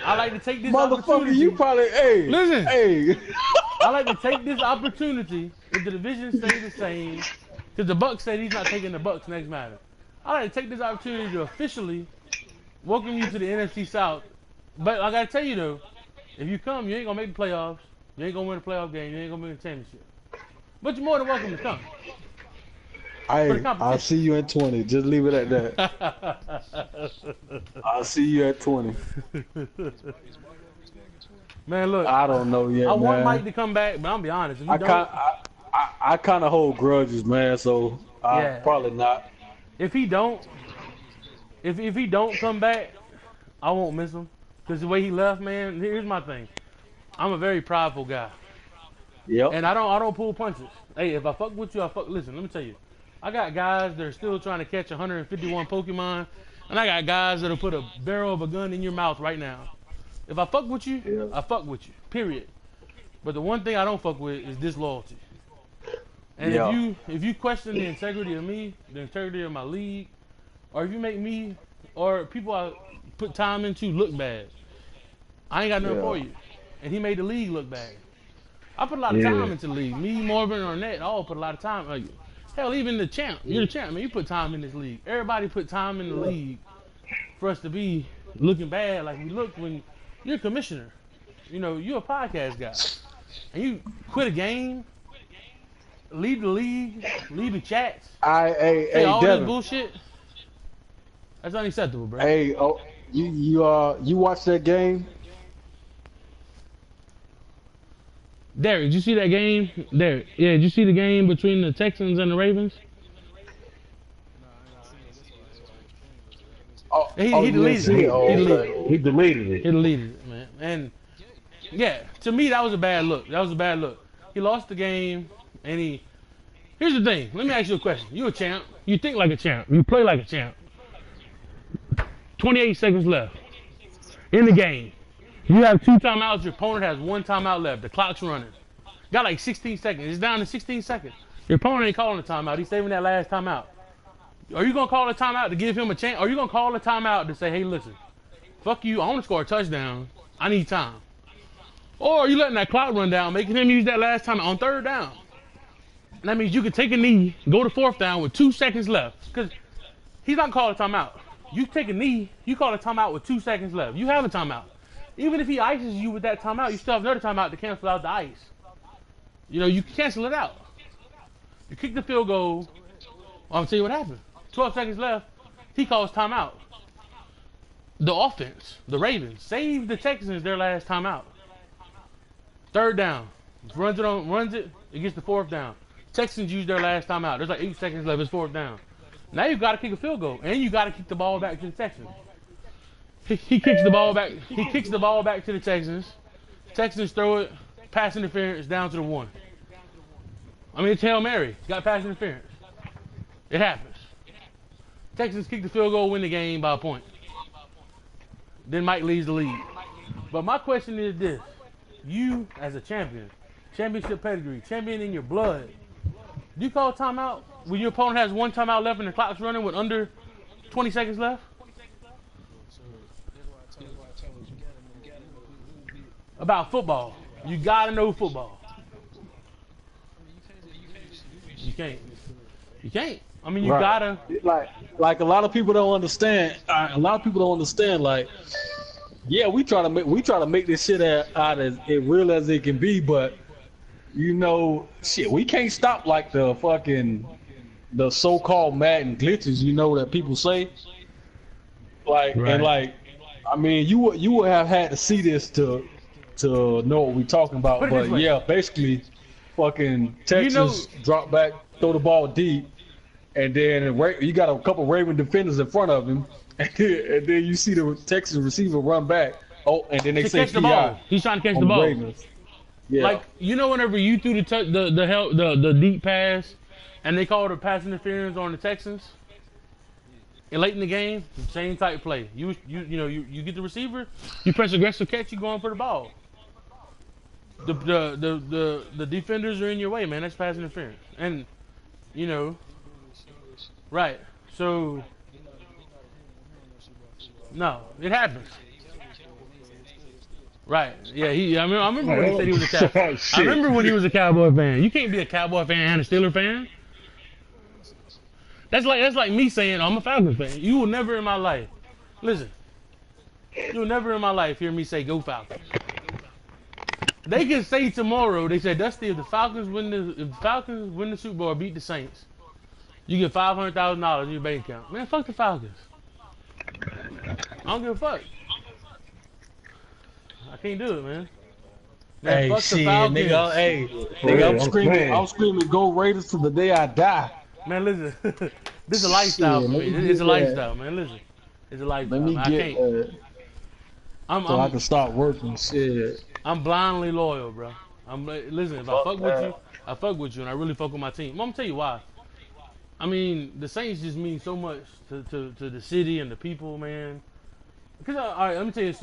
I like to take this opportunity. Motherfucker, you probably, hey. Listen. Hey. I like to take this opportunity if the division stays the same, because the Bucks said he's not taking the Bucks next matter. I like to take this opportunity to officially welcome you to the NFC South. But I gotta tell you though, if you come, you ain't gonna make the playoffs. You ain't gonna win a playoff game. You ain't gonna win a championship. But you're more than welcome to come. I'll see you in 20. Just leave it at that. I'll see you at 20. Man, look. I don't know yet, I want Mike to come back, but I'm gonna be honest. If I kind of hold grudges, man. So probably not. If he don't come back, I won't miss him. Cause the way he left, man. Here's my thing. I'm a very prideful guy. Yep. And I don't pull punches. Hey, if I fuck with you, listen, let me tell you. I got guys that are still trying to catch 151 Pokemon, and I got guys that'll put a barrel of a gun in your mouth right now. If I fuck with you, I fuck with you. Period. But the one thing I don't fuck with is disloyalty. And if you question the integrity of me, the integrity of my league, or if you make me or people I put time into look bad, I ain't got nothing for you. And he made the league look bad. I put a lot of time into the league. Me, Marvin, Arnett, all put a lot of time. Like, hell, even the champ. You're the champ, man. You put time in this league. Everybody put time in the league for us to be looking bad like we looked when you're a commissioner. You know, you're a podcast guy. And you quit a game, leave the league, leave the chats, say all Devin. this bullshit. That's unacceptable, bro. Hey, you watched that game? Derek, did you see that game? Derek, yeah, did you see the game between the Texans and the Ravens? He deleted it. He deleted it. He deleted it, man. And yeah, to me that was a bad look. He lost the game, and here's the thing. Let me ask you a question. You a champ. You think like a champ. You play like a champ. 28 seconds left in the game. You have 2 timeouts. Your opponent has 1 timeout left. The clock's running. Got like 16 seconds. It's down to 16 seconds. Your opponent ain't calling a timeout. He's saving that last timeout. Are you going to call a timeout to give him a chance? Or are you going to call a timeout to say, hey, listen, fuck you. I want to score a touchdown. I need time. Or are you letting that clock run down, making him use that last time on 3rd down? And that means you can take a knee, go to 4th down with 2 seconds left. Because he's not calling a timeout. You take a knee, you call a timeout with 2 seconds left. You have a timeout. even if he ices you with that timeout, you still have another timeout to cancel out the ice. You know, you cancel it out. You kick the field goal. I'm gonna tell you what happened. 12 seconds left. He calls timeout. The offense, the Ravens, saved the Texans their last timeout. Third down. Runs it. It gets the fourth down. Texans use their last timeout. There's like 8 seconds left. It's fourth down. Now you got to kick a field goal, and you got to kick the ball back to the Texans. He kicks the ball back. He kicks the ball back to the Texans. Texans throw it. Pass interference down to the 1. I mean, it's Hail Mary. Got pass interference. It happens. Texans kick the field goal, win the game by a point. Then Mike leads the lead. But my question is this. You, as a champion, championship pedigree, champion in your blood, do you call timeout when your opponent has 1 timeout left and the clock's running with under 20 seconds left? About football. You got to know football. You can't. You can't. I mean, you gotta. Like a lot of people don't understand. Like, yeah, we try to make this shit out as real as it can be, but you know, shit, we can't stop like the so-called Madden glitches, you know, that people say. Like, right. And like, I mean, you would have had to see this to know what we're talking about. But yeah, basically, fucking Texas drop back, throw the ball deep. And then you got a couple Raven defenders in front of him, and then you see the Texas receiver run back. Oh, and then they say catch the ball. He's trying to catch the ball. Yeah. Like, you know, whenever you threw the deep pass, and they called a pass interference on the Texans, and late in the game, same type play. You get the receiver, you press aggressive catch, you going for the ball. The defenders are in your way, man. That's pass interference, and you know. Right. So, no, it happens. Right. Yeah. I remember when he said he was a Cowboy. I remember when he was a Cowboy fan. You can't be a Cowboy fan and a Steeler fan. That's like me saying I'm a Falcons fan. You will never in my life. Listen. You will never in my life hear me say go Falcons. They can say tomorrow. They said, Dusty, if the Falcons win the Super Bowl or beat the Saints, you get $500,000 in your bank account. Man, fuck the Falcons. I don't give a fuck. I can't do it, man. Hey, fuck shit, the Falcons. Nigga, I'm screaming, go Raiders to the day I die. Man, listen. This is a lifestyle for me. It's a lifestyle, man. Listen. It's a lifestyle. Let me get so I can start working. Shit. I'm blindly loyal, bro. Listen, if I fuck with you, I fuck with you, and I really fuck with my team. I'm gonna tell you why. I mean, the Saints just mean so much to the city and the people, man. Because, all right, let me tell you,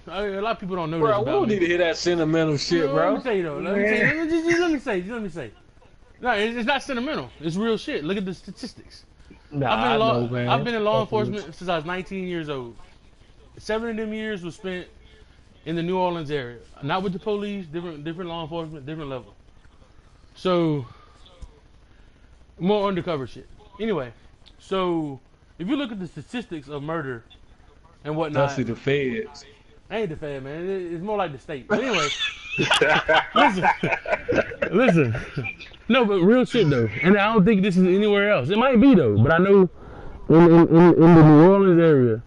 a lot of people don't know this about we don't need to hear that sentimental shit, bro. Let me tell you, though. Let me say. No, it's not sentimental. It's real shit. Look at the statistics. I've been in law enforcement since I was 19 years old. 7 of them years was spent in the New Orleans area. Not with the police, different law enforcement, different level. So, more undercover shit. Anyway, so if you look at the statistics of murder and whatnot, that's the feds. Ain't the fed, man. It's more like the state. But anyway, listen. No, but real shit though, and I don't think this is anywhere else. It might be though, but I know in the New Orleans area,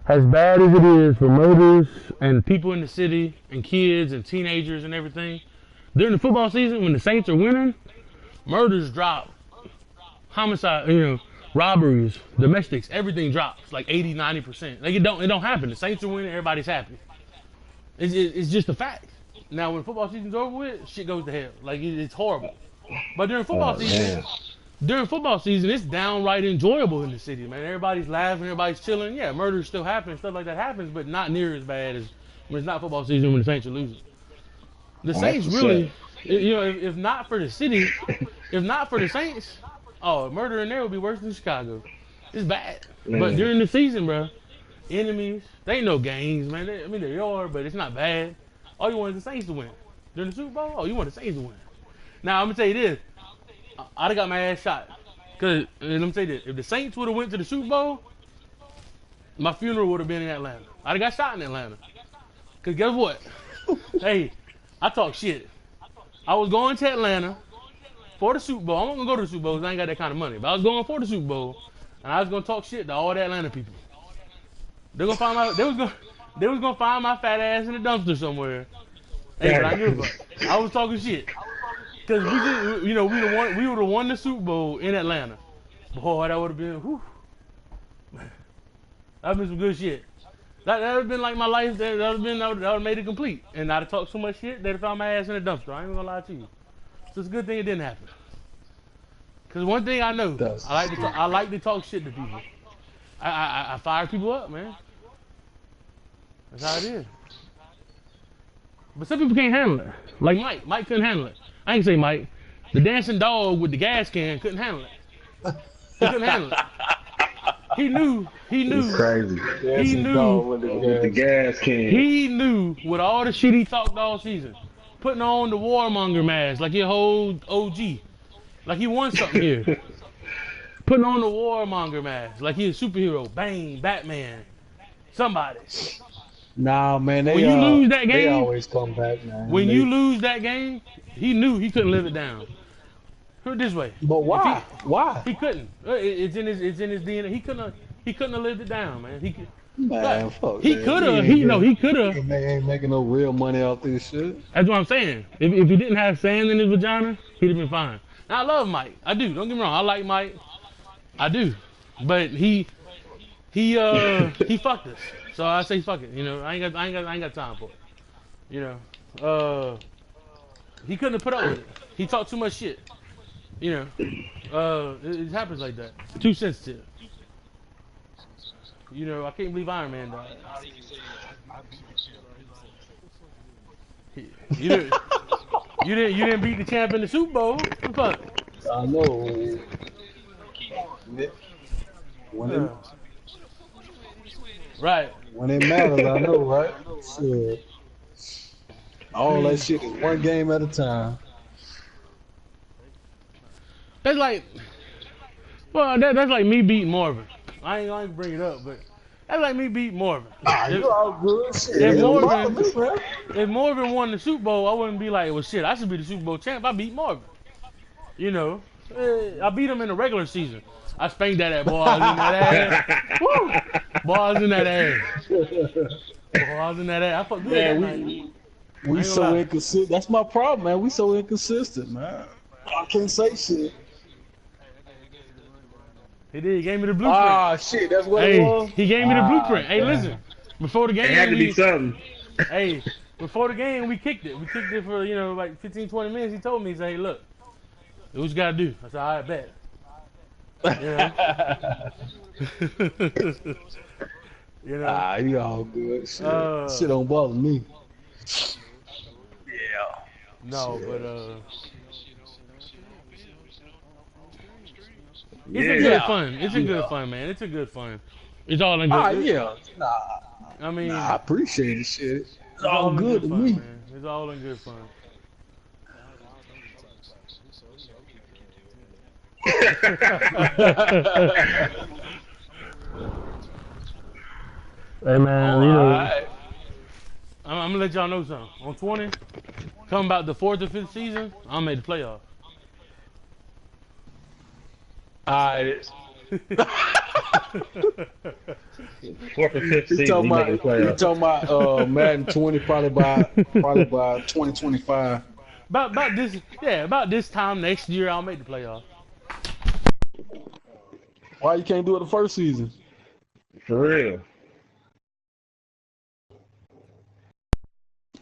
as bad as it is for murders and people in the city and kids and teenagers and everything, during the football season when the Saints are winning, murders drop. Homicide, robberies, domestics, everything drops like 80, 90%. Like it don't happen. The Saints are winning, everybody's happy. It's just a fact. Now when football season's over with, shit goes to hell. Like it's horrible. But during football season, it's downright enjoyable in the city, man. Everybody's laughing, everybody's chilling. Yeah, murders still happen, stuff like that happens, but not near as bad as when it's not football season when the Saints are losing. The Saints really, if not for the city, if not for the Saints, murder in there would be worse than Chicago. It's bad. Man. But during the season, bro, enemies, they ain't no gangs, man. They are, but it's not bad. All you want is the Saints to win. During the Super Bowl, you want the Saints to win. Now, I'm going to tell you this. I'd have got my ass shot. Because, let me tell you this. If the Saints would have went to the Super Bowl, my funeral would have been in Atlanta. I'd have got shot in Atlanta. Cause guess what? Hey, I talk shit. I was going to Atlanta for the Super Bowl. I'm not gonna go to the Super Bowl because I ain't got that kind of money. But I was going for the Super Bowl, and I was gonna talk shit to all the Atlanta people. They was gonna find my fat ass in the dumpster somewhere. Hey, but I knew it. I was talking shit. Cause we would have won the Super Bowl in Atlanta. Boy, that would have been, whew. That would have been some good shit. That would have been like my life. That would have made it complete. And I'd have talked so much shit, they'd have found my ass in the dumpster. I ain't gonna lie to you. So it's a good thing it didn't happen. Cause one thing I know, I like to talk shit to people. I fire people up, man. That's how it is. But some people can't handle it. Like Mike. Mike couldn't handle it. I ain't say Mike. The dancing dog with the gas can couldn't handle it. He couldn't handle it. He knew. He's crazy. He knew with the gas can. He knew with all the shit he talked all season, putting on the warmonger mask like your whole OG, like he won something here. Putting on the warmonger mask like he a superhero. Bang, Batman, somebody. Nah, man. When you lose that game, they always come back, man. When you lose that game, he knew he couldn't live it down. Put it this way. But why? Why? He couldn't. It's in his DNA. He couldn't have lived it down, man. He could. Man, fuck he that. could have. He could have. He ain't making no real money off this shit. That's what I'm saying. If he didn't have sand in his vagina, he'd have been fine. Now, I love Mike. I do. Don't get me wrong. I like Mike. I do. But he fucked us. So I say fuck it. You know, I ain't got time for it. You know, he couldn't have put up with it. He talked too much shit. You know, it happens like that. Too sensitive. You know, I can't believe Iron Man died. You didn't beat the champ in the Super Bowl. What the fuck? I know. Right. When it matters, I know, right? Shit. All that shit is one game at a time. That's like, well, that's like me beating Marvin. I ain't gonna bring it up, but that's like me beating Marvin. You all good. Shit. If Marvin won the Super Bowl, I wouldn't be like, well, shit, I should be the Super Bowl champ. I beat Marvin. You know, I beat him in the regular season. I spanked that boy. I was in that ass. Woo! Boy, I was in that ass. Boy, I was in that ass. I fucked good that night. We so inconsistent. That's my problem, man. We so inconsistent, man. I can't say shit. He did. He gave me the blueprint. Ah, shit. That's what it was? He gave me the blueprint. Hey, listen. Before the game, it had to be something. Hey, before the game, we kicked it. We kicked it for, like 15, 20 minutes. He told me, he said, hey, look, what you got to do? I said, all right, bet. You know? You all good. Shit, shit don't bother me. Yeah. No, but it's a good fun. It's a good fun, man. It's a good fun. It's all in good. Yeah. I mean, I appreciate it. Shit. It's all good to me. Man. It's all in good fun. Hey man, I'm gonna let y'all know something. On 20, come about the 4th or 5th season, I'll make the playoffs. Alright. 4th or 5th season, you talking about Madden 20 probably by 2025. About this time next year, I'll make the playoffs. Why you can't do it the first season? For real.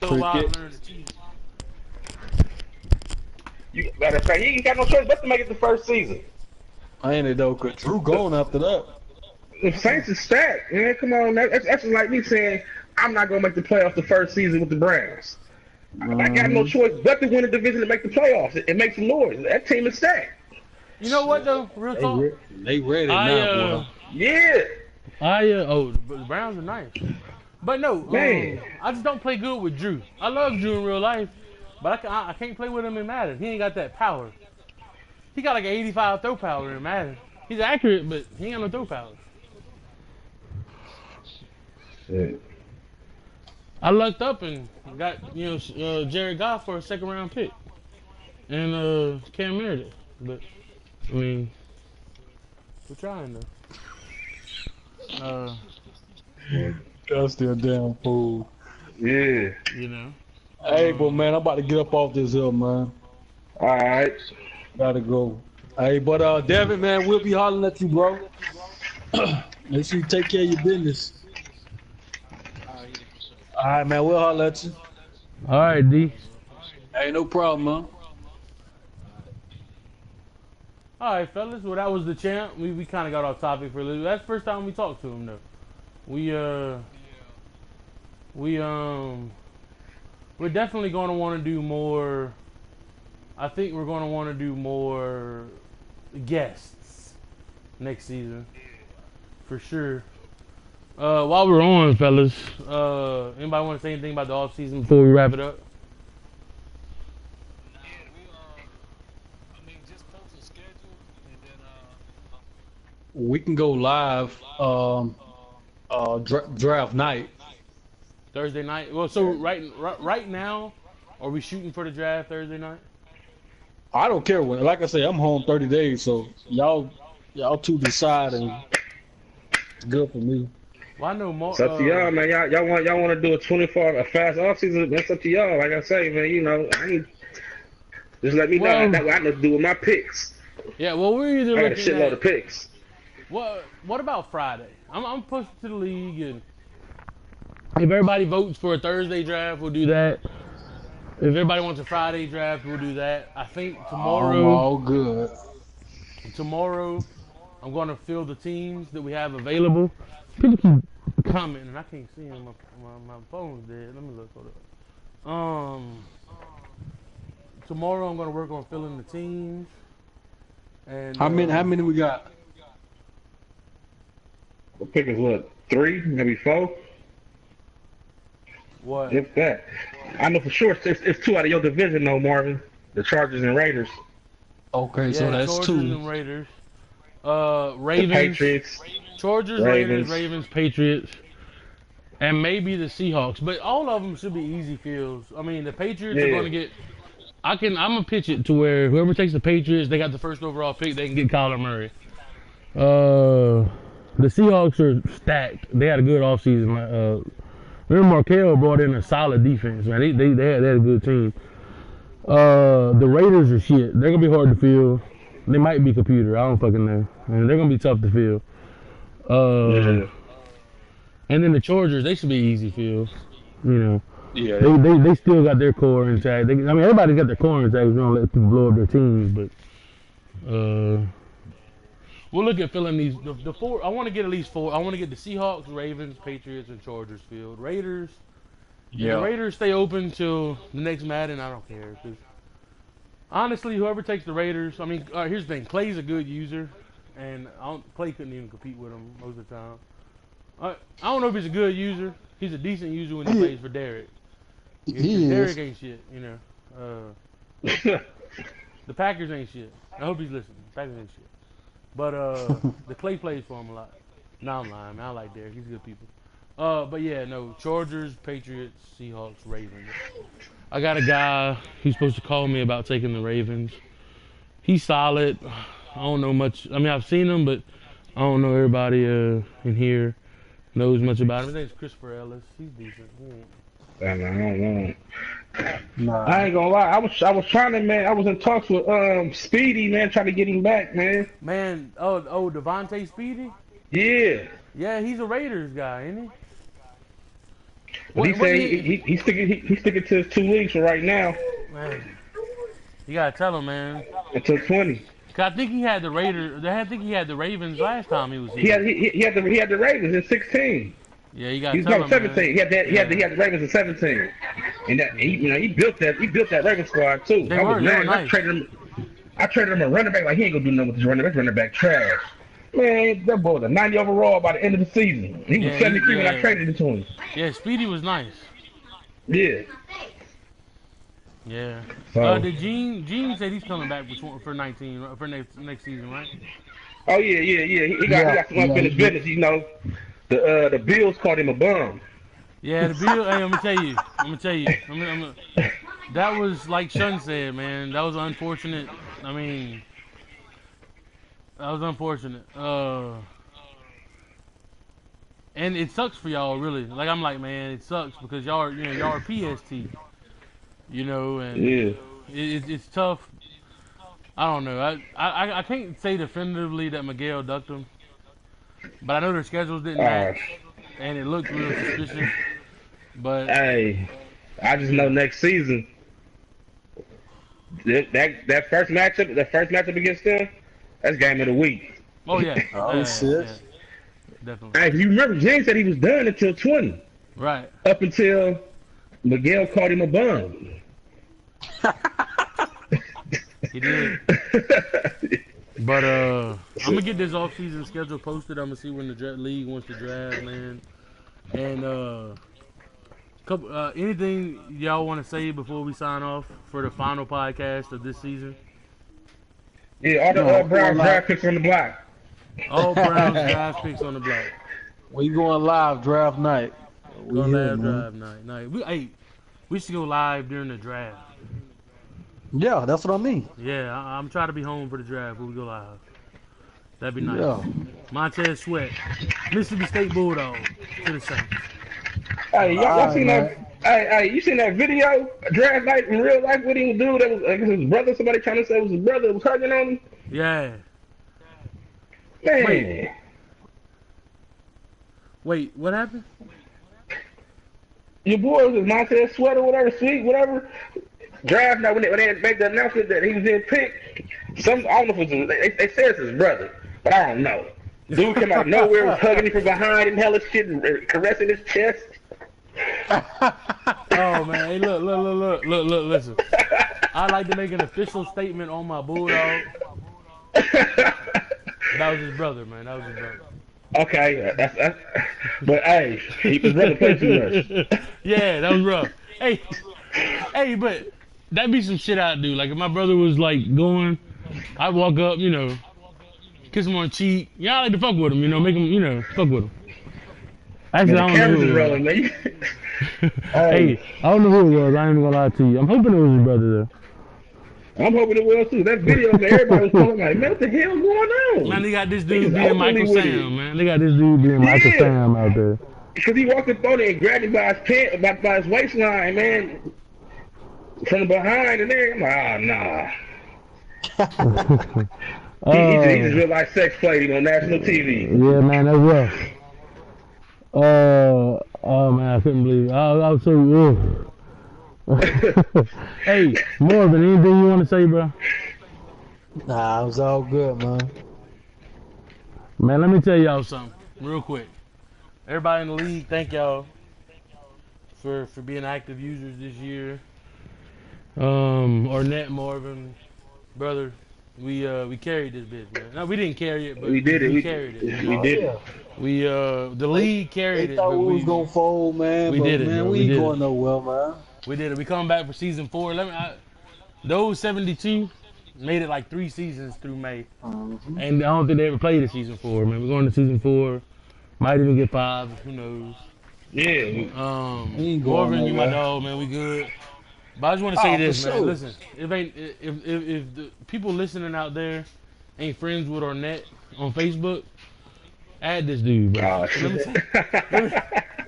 So wild, learn the cheese. Matter of fact, you ain't got no choice but to make it the first season. Ain't it though? Cause Drew gone after that. The Saints is stacked, man. Come on, that's like me saying I'm not gonna make the playoffs the first season with the Browns. I got no choice but to win the division to make the playoffs. It makes some noise. That team is stacked. You know what though? Real talk. They ready now, boy. Yeah. The Browns are nice. But no, I just don't play good with Drew. I love Drew in real life, but I can't play with him in Madden. He ain't got that power. He got like an 85 throw power in Madden. He's accurate, but he ain't got no throw power. Shit. I lucked up and got Jared Goff for a 2nd-round pick and Cam Meredith. But I mean, we're trying though. That's still damn fool. Yeah. You know. Hey, but man, I'm about to get up off this hill, man. All right. Gotta go. Hey, but Devin, man, we'll be hollering at you, bro. Make sure you take care of your business. All right, man, we'll holler at you. All right, D. Hey, no problem, man. All right, fellas. Well, that was the champ. We kind of got off topic for a little. That's the first time we talked to him, though. We're definitely going to want to do more. I think we're going to want to do more guests next season, for sure. While we're on, fellas, anybody want to say anything about the off season before we wrap it up? We can go live draft night. Thursday night. Well, so right now, are we shooting for the draft Thursday night? I don't care when. Like I say, I'm home 30 days, so y'all two decide, and it's good for me. Well, I know more. It's up to y'all, man. Y'all want to do a fast off season? That's up to y'all. Like I say, man, just let me know. That's what I know to do with my picks. Yeah, well, we're either I got a looking shitload at of picks. what about Friday? I'm pushing to the league, and if everybody votes for a Thursday draft, we'll do that. If everybody wants a Friday draft, we'll do that. I think tomorrow. All good. Tomorrow, I'm going to fill the teams that we have available. People keep commenting, I can't see them. My phone's dead. Let me look. Hold up. Tomorrow, I'm going to work on filling the teams. And How many we got? The pick is what? 3, maybe 4. What? If that. I know for sure it's 2 out of your division, though, Marvin. The Chargers and Raiders. Okay, Yeah, so that's Chargers 2. and Raiders. Ravens. The Patriots. Chargers, Raiders, Ravens, Patriots, and maybe the Seahawks. But all of them should be easy fields. I mean, the Patriots are going to get. I'm gonna pitch it to where whoever takes the Patriots, they got the first overall pick. They can get Kyler Murray. The Seahawks are stacked. They had a good offseason. Remember Markel brought in a solid defense, man. They had a good team. The Raiders are shit. They're gonna be hard to fill. They might be computer. I don't fucking know. And they're gonna be tough to fill. And then the Chargers, they should be easy fill. You know. Yeah. They still got their core intact. Everybody's got their core intact. We don't let people blow up their teams, but we'll look at filling these the 4. I want to get at least 4. I want to get the Seahawks, Ravens, Patriots, and Chargers filled. Raiders. Yeah. The Raiders stay open till the next Madden. I don't care. Cause honestly, whoever takes the Raiders, here's the thing. Clay's a good user, and Clay couldn't even compete with him most of the time. I don't know if he's a good user. He's a decent user when he plays for Derek. Derek ain't shit, you know. The Packers ain't shit. I hope he's listening. The Packers ain't shit. But the Clay plays for him a lot. No, I'm lying, man. I like Derek. He's good people. But yeah, no. Chargers, Patriots, Seahawks, Ravens. I got a guy. He's supposed to call me about taking the Ravens. He's solid. I don't know much. I've seen him, but I don't know everybody in here knows much about him. His name's Christopher Ellis. He's decent. I don't know. Nah. I ain't gonna lie. I was trying to, man. I was in talks with Speedy, man, trying to get him back, man. Man, Devontae Speedy? Yeah. Yeah, he's a Raiders guy, ain't he? But he said he's sticking to his 2 weeks for right now. Man, you gotta tell him, man. Until 20. Cause I think he had the Raiders. I think he had the Ravens last time he was here. He had the Ravens in 16. Yeah, you got to tell him, 17. Man. He had the Ravens in 17, and that he built that Ravens squad too. They were nice. I traded him a running back like he ain't gonna do nothing with this running back trash. Man, that boy was a 90 overall by the end of the season. He was 73 when I traded him to him. Yeah, Speedy was nice. Yeah. Yeah. So, did Gene said he's coming back for next season, right? Oh yeah. He got some unfinished business. You know, the Bills called him a bum. Yeah, the Bill. Hey, I'm gonna tell you. That was like Shun said, man. That was unfortunate. I mean, that was unfortunate. And it sucks for y'all, really. Like I'm like, man, it sucks because y'all are PST. And Yeah. it's tough. I don't know. I can't say definitively that Miguel ducked him, but I know their schedules didn't match, and it looked real suspicious. But hey, I just know next season that first matchup against them, that's game of the week. Oh yeah. Oh shit. Yeah, definitely. Hey, if you remember, James said he was done until 20. Right. Up until Miguel called him a bum. He did. But I'm gonna get this off-season schedule posted. I'm gonna see when the league wants to draft, man. And anything y'all want to say before we sign off for the final podcast of this season? Yeah, all the Browns draft picks on the block. All Browns draft picks on the block. We going live draft night. Going live draft night. We should go live during the draft. Yeah, that's what I mean. Yeah, I'm trying to be home for the draft when we go live. That'd be nice. Yeah. Montez Sweat, Mississippi State Bulldog to the Saints. Hey, y'all seen that? Hey, you seen that video draft night in real life with him dude that was I guess his brother? Somebody trying to say it was his brother that was hugging on him. Yeah. Man. Wait, what happened? Your boy was Montez Sweat or whatever, Sweet, whatever. Draft night when they made the announcement that he was in pick. I don't know if it was they said it's his brother, but I don't know. Dude came out of nowhere, was hugging him from behind and hella shit and caressing his chest. Oh man, hey, look, listen. I'd like to make an official statement on my Bulldog. That was his brother, man. That was his brother. Okay, that's but hey, his brother played too much. Yeah, that was rough. Hey, but that'd be some shit I'd do. Like if my brother was like going, I'd walk up, kiss him on the cheek. Yeah, I like to fuck with him, make him, fuck with him. Actually, I don't know who it was. Hey, I don't know who it was. I ain't gonna lie to you. I'm hoping it was his brother though. I'm hoping it was too. That video, man, everybody was talking like, man, what the hell going on? Man, they got this dude being Michael Sam, man. They got this dude being Michael Sam out there. Because he walked up on it and grabbed him by his pants, by his waistline, man. From behind and there. I'm like, nah. He just real life sex played on national TV. Yeah, man, that's rough. Oh man, I couldn't believe it. I was so Hey, Marvin, anything you want to say, bro? Nah, it was all good, man. Man, let me tell y'all something real quick. Everybody in the league, thank y'all for being active users this year. Ornette, Marvin, brother, we carried this bitch, man. No, we didn't carry it, but we did it. We carried it. We did it. We the league carried it. They thought we was gonna fold, man. We did it, man. bro. We ain't going nowhere, man. We did it. We come back for season 4. Those 72 made it like 3 seasons through May, and I don't think they ever played a season 4. Man, we're going to season 4. Might even get 5. Who knows? Yeah. Marvin, you my dog, man. We good. But I just want to say this, man. Sure. Listen, if the people listening out there ain't friends with Ornette on Facebook, add this dude, bro.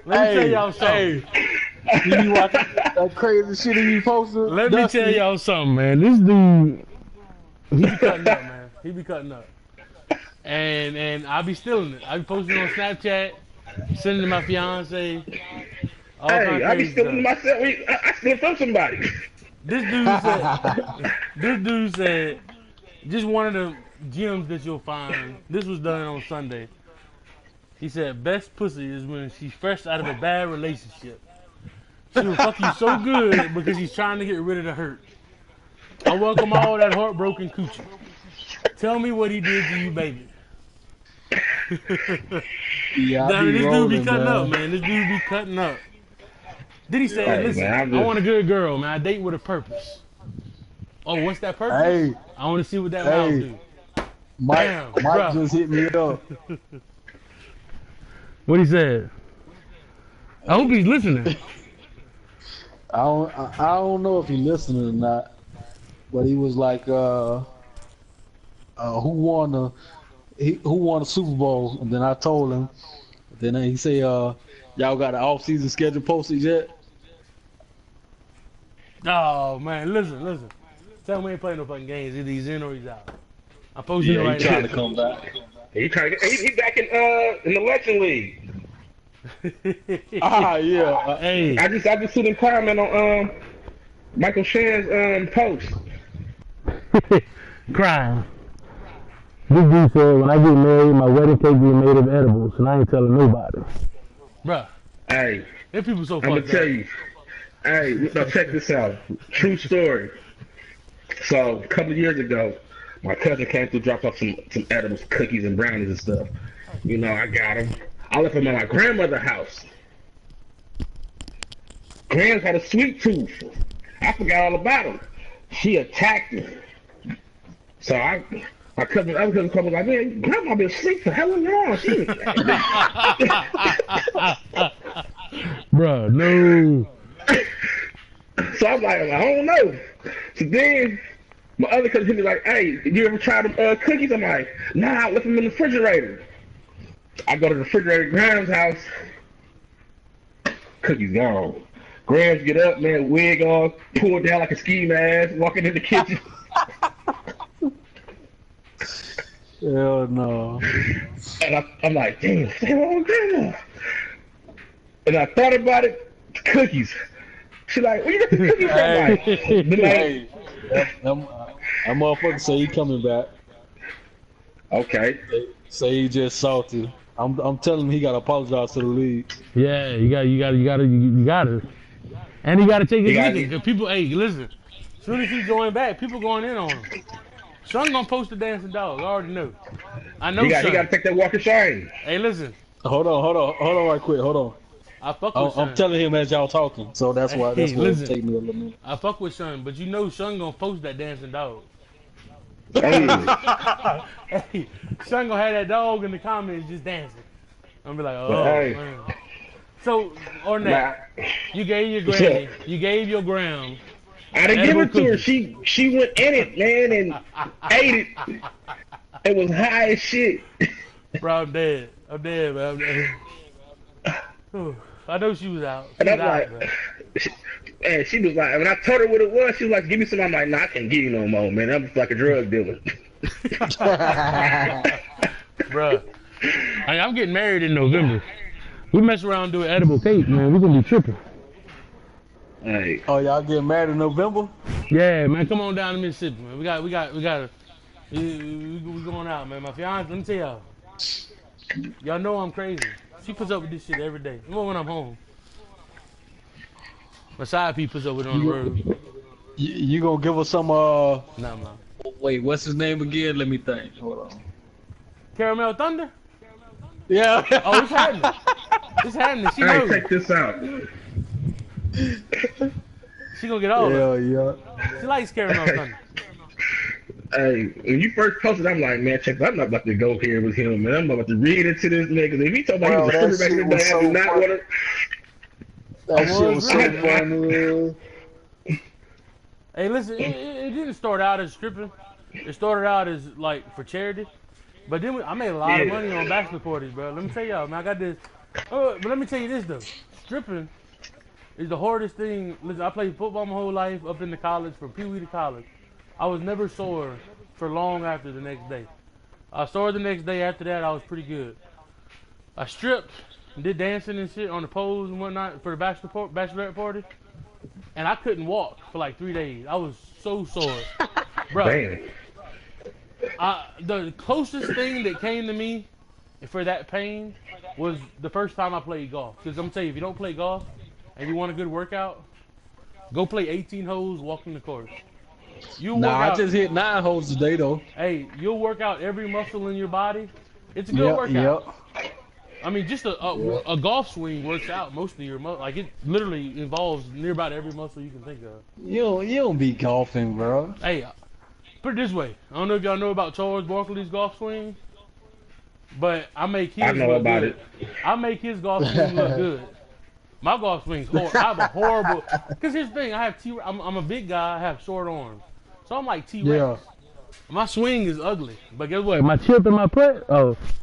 Let me tell y'all something. You be watching that crazy shit you posted? Let me tell y'all something, man. This dude, he be cutting up, man. He be cutting up. And I be stealing it. I be posting on Snapchat, sending to my fiance. Hey, I be stealing myself. I steal from somebody. This dude said, just one of the gems that you'll find. This was done on Sunday. He said, best pussy is when she's fresh out of a bad relationship. She will fuck you so good because he's trying to get rid of the hurt. I welcome all that heartbroken coochie. Tell me what he did to you, baby. Yeah, this dude be cutting up, man. This dude be cutting up. Then he said, listen, man, I want a good girl, man. I date with a purpose. Oh, what's that purpose? Hey. I want to see what that mouth do. Mike just hit me up. What he said? I hope he's listening. I don't know if he's listening or not, but he was like, who won the Super Bowl? And then I told him. Then he said, y'all got an off-season schedule posted yet? Oh man, listen. Tell him we ain't playing no fucking games. Either he's in or he's out. I'm posting it right now. He's trying to come back. He back in the Legend League. Yeah. Hey, I just seen him comment on Michael Shan's post. crying. This dude said, when I get married, my wedding cake be made of edibles, and I ain't telling nobody. Bruh. Hey, them people so I'm gonna fucked tell up. you. Hey, now check this out. True story. So a couple of years ago, my cousin came through, dropped off some edibles, cookies and brownies and stuff. You know, I got them. I left them at my grandmother's house. Grams had a sweet tooth. I forgot all about him. She attacked me. So my cousin, other cousin called me like, man, grandma been asleep for hella long. She Bruh, no. So I'm like, I don't know. So then my other cousin hit me like, hey, did you ever try them cookies? I'm like, nah, I left them in the refrigerator. I go to the refrigerator at Graham's house. Cookies gone. Grams get up, man, wig on, pull down like a ski mask, walking in the kitchen. Hell no. And I'm like, damn, stay on grandma. And I thought about it, cookies. She like, where you got the cookies from? Hey, that motherfucker say he coming back. Okay. Say he just salty. I'm telling him he gotta apologize to the league. Yeah, you gotta. And he gotta take his liquor. Cause people, hey, listen. As soon as he going back, people going in on him. Sean gonna post the dancing dog. I already know. I know. He gotta take that walk of shame. Hey, listen. Hold on, right quick. Hold on. I fuck with Sean. I'm telling him as y'all talking, so that's why it's taking me a little minute. I fuck with Sean, but you know Sean gonna post that dancing dog. Hey, Sean gonna have that dog in the comments just dancing. I'm be like, oh hey. man. So, Ornette, you gave your granny, you gave your gram. I didn't give it to her. She went in it, man, and ate it. It was high as shit. Bro, I'm dead, man. I'm dead. I know she was out. And I'm like, and she was like, when I told her what it was, she was like, give me some. I'm like, nah, I can't give you no more, man. I'm just like a drug dealer. Bruh, I'm getting married in November. We mess around and do an edible cake, man. We gonna be tripping. Hey. Oh, y'all getting married in November? Yeah, man. Come on down to Mississippi, man. We got. We going out, man. My fiance, let me tell y'all. Y'all know I'm crazy. She puts up with this shit every day. Even when I'm home. My side piece puts up with it on the road. You gonna give us some Nah, man. Wait, what's his name again? Let me think. Hold on. Caramel Thunder? Yeah. Oh, it's happening. It's happening. She knows. Hey, check this out. She gonna get all of it. Yeah. She likes Caramel Thunder. Hey, when you first posted, I'm like, man, check. I'm not about to go here with him, man. I'm about to read into this nigga. If he talking about he was a stripper back in the day, I do not want to. That shit was so funny. Hey, listen, it didn't start out as stripping. It started out as like for charity. But then I made a lot of money on bachelor parties, bro. Let me tell y'all, man, I got this. But let me tell you this though, stripping is the hardest thing. Listen, I played football my whole life up into college, from Pee Wee to college. I was never sore for long after the next day. I sore the next day. After that, I was pretty good. I stripped and did dancing and shit on the poles and whatnot for the bachelorette party, and I couldn't walk for like 3 days. I was so sore, bro. Damn. The closest thing that came to me for that pain was the first time I played golf. Because I'm telling you, if you don't play golf and you want a good workout, go play 18 holes, walk in the course. I just hit 9 holes today though. Hey, you'll work out every muscle in your body. It's a good workout. Yep. I mean, just a golf swing works out most of your muscle. Like, it literally involves near about every muscle you can think of. You don't be golfing, bro. Hey, put it this way. I don't know if y'all know about Charles Barkley's golf swing, but I make his look good. I make his golf swing look good. My golf swing's horrible. I have a horrible. Because here's the thing, I'm a big guy. I have short arms, so I'm like T-Rex. Yeah. My swing is ugly, but guess what? My chip and my putt.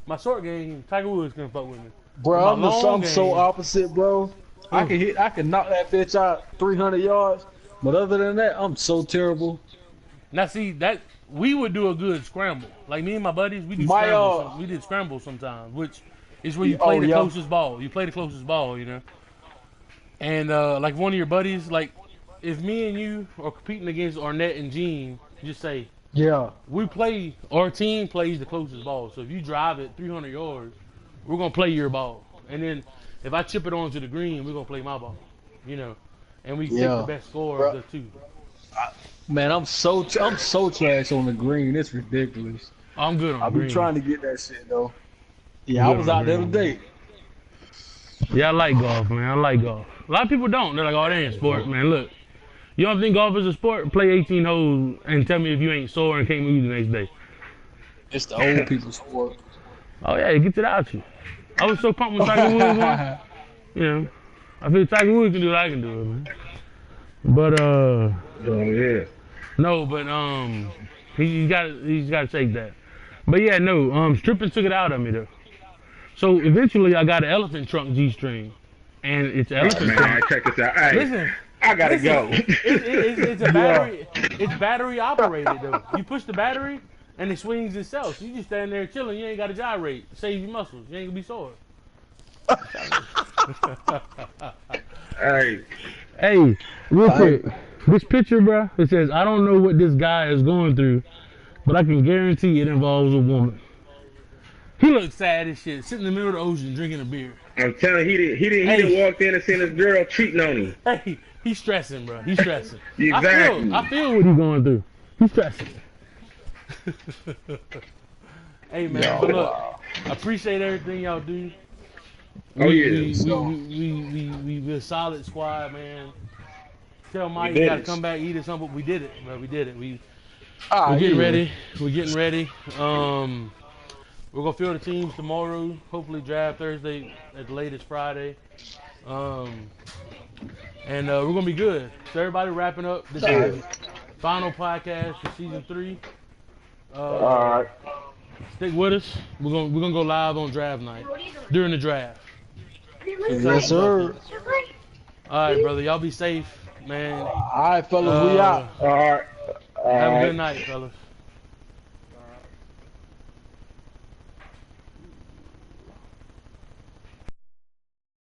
My short game. Tiger Woods can fuck with me. Bro, I'm so opposite, bro. I can knock that bitch out 300 yards, but other than that, I'm so terrible. Now see that we would do a good scramble. Like me and my buddies, we did scramble sometimes, which is where you play the closest ball. You play the closest ball, you know. And like one of your buddies, like if me and you are competing against Arnett and Gene, just say, yeah, our team plays the closest ball. So if you drive it 300 yards, we're gonna play your ball, and then if I chip it onto the green, we're gonna play my ball, you know, and we pick the best score of the two. Man, I'm so trash on the green. It's ridiculous. I'm good on I've green. been trying to get that shit though. Yeah, I was out there today. Yeah, I like golf, man. I like golf. A lot of people don't. They're like, oh, that ain't a sport, man. Look, you don't think golf is a sport? Play 18 holes and tell me if you ain't sore and can't move the next day. It's the old people's sport. Oh yeah, it gets it out you. I was so pumped when Tiger Woods won. You know, I feel Tiger Woods can do what I can do, man. But no, but he's got to take that. But yeah, no, stripping took it out of me though. So eventually, I got an elephant trunk G-string, and it's elephant trunk. Man, check this out. Hey, listen, I gotta go. It's a battery. It's battery operated though. You push the battery. And it swings itself. So you just stand there chilling. You ain't got to gyrate. Save your muscles. You ain't gonna be sore. Hey, real quick. This picture, bro. It says, "I don't know what this guy is going through, but I can guarantee it involves a woman." He looks sad as shit, sitting in the middle of the ocean drinking a beer. I'm telling you, he didn't walk in and see this girl cheating on him. Hey, he's stressing, bro. He's stressing. Exactly. I feel what he's going through. He's stressing. Hey man, but look, I appreciate everything y'all do. We're a solid squad, man. Tell Mike you gotta come back, eat or something. We did it, bro. We did it. We're getting ready. We're getting ready. We're gonna field the teams tomorrow. Hopefully draft Thursday at the latest Friday. And we're gonna be good. So everybody wrapping up. This is the final podcast for season 3. All right. Stick with us. We're gonna go live on draft night during the draft. Yes, sir. All right, brother. Y'all be safe, man. All right, fellas. We out. All right. Have a good night, fellas.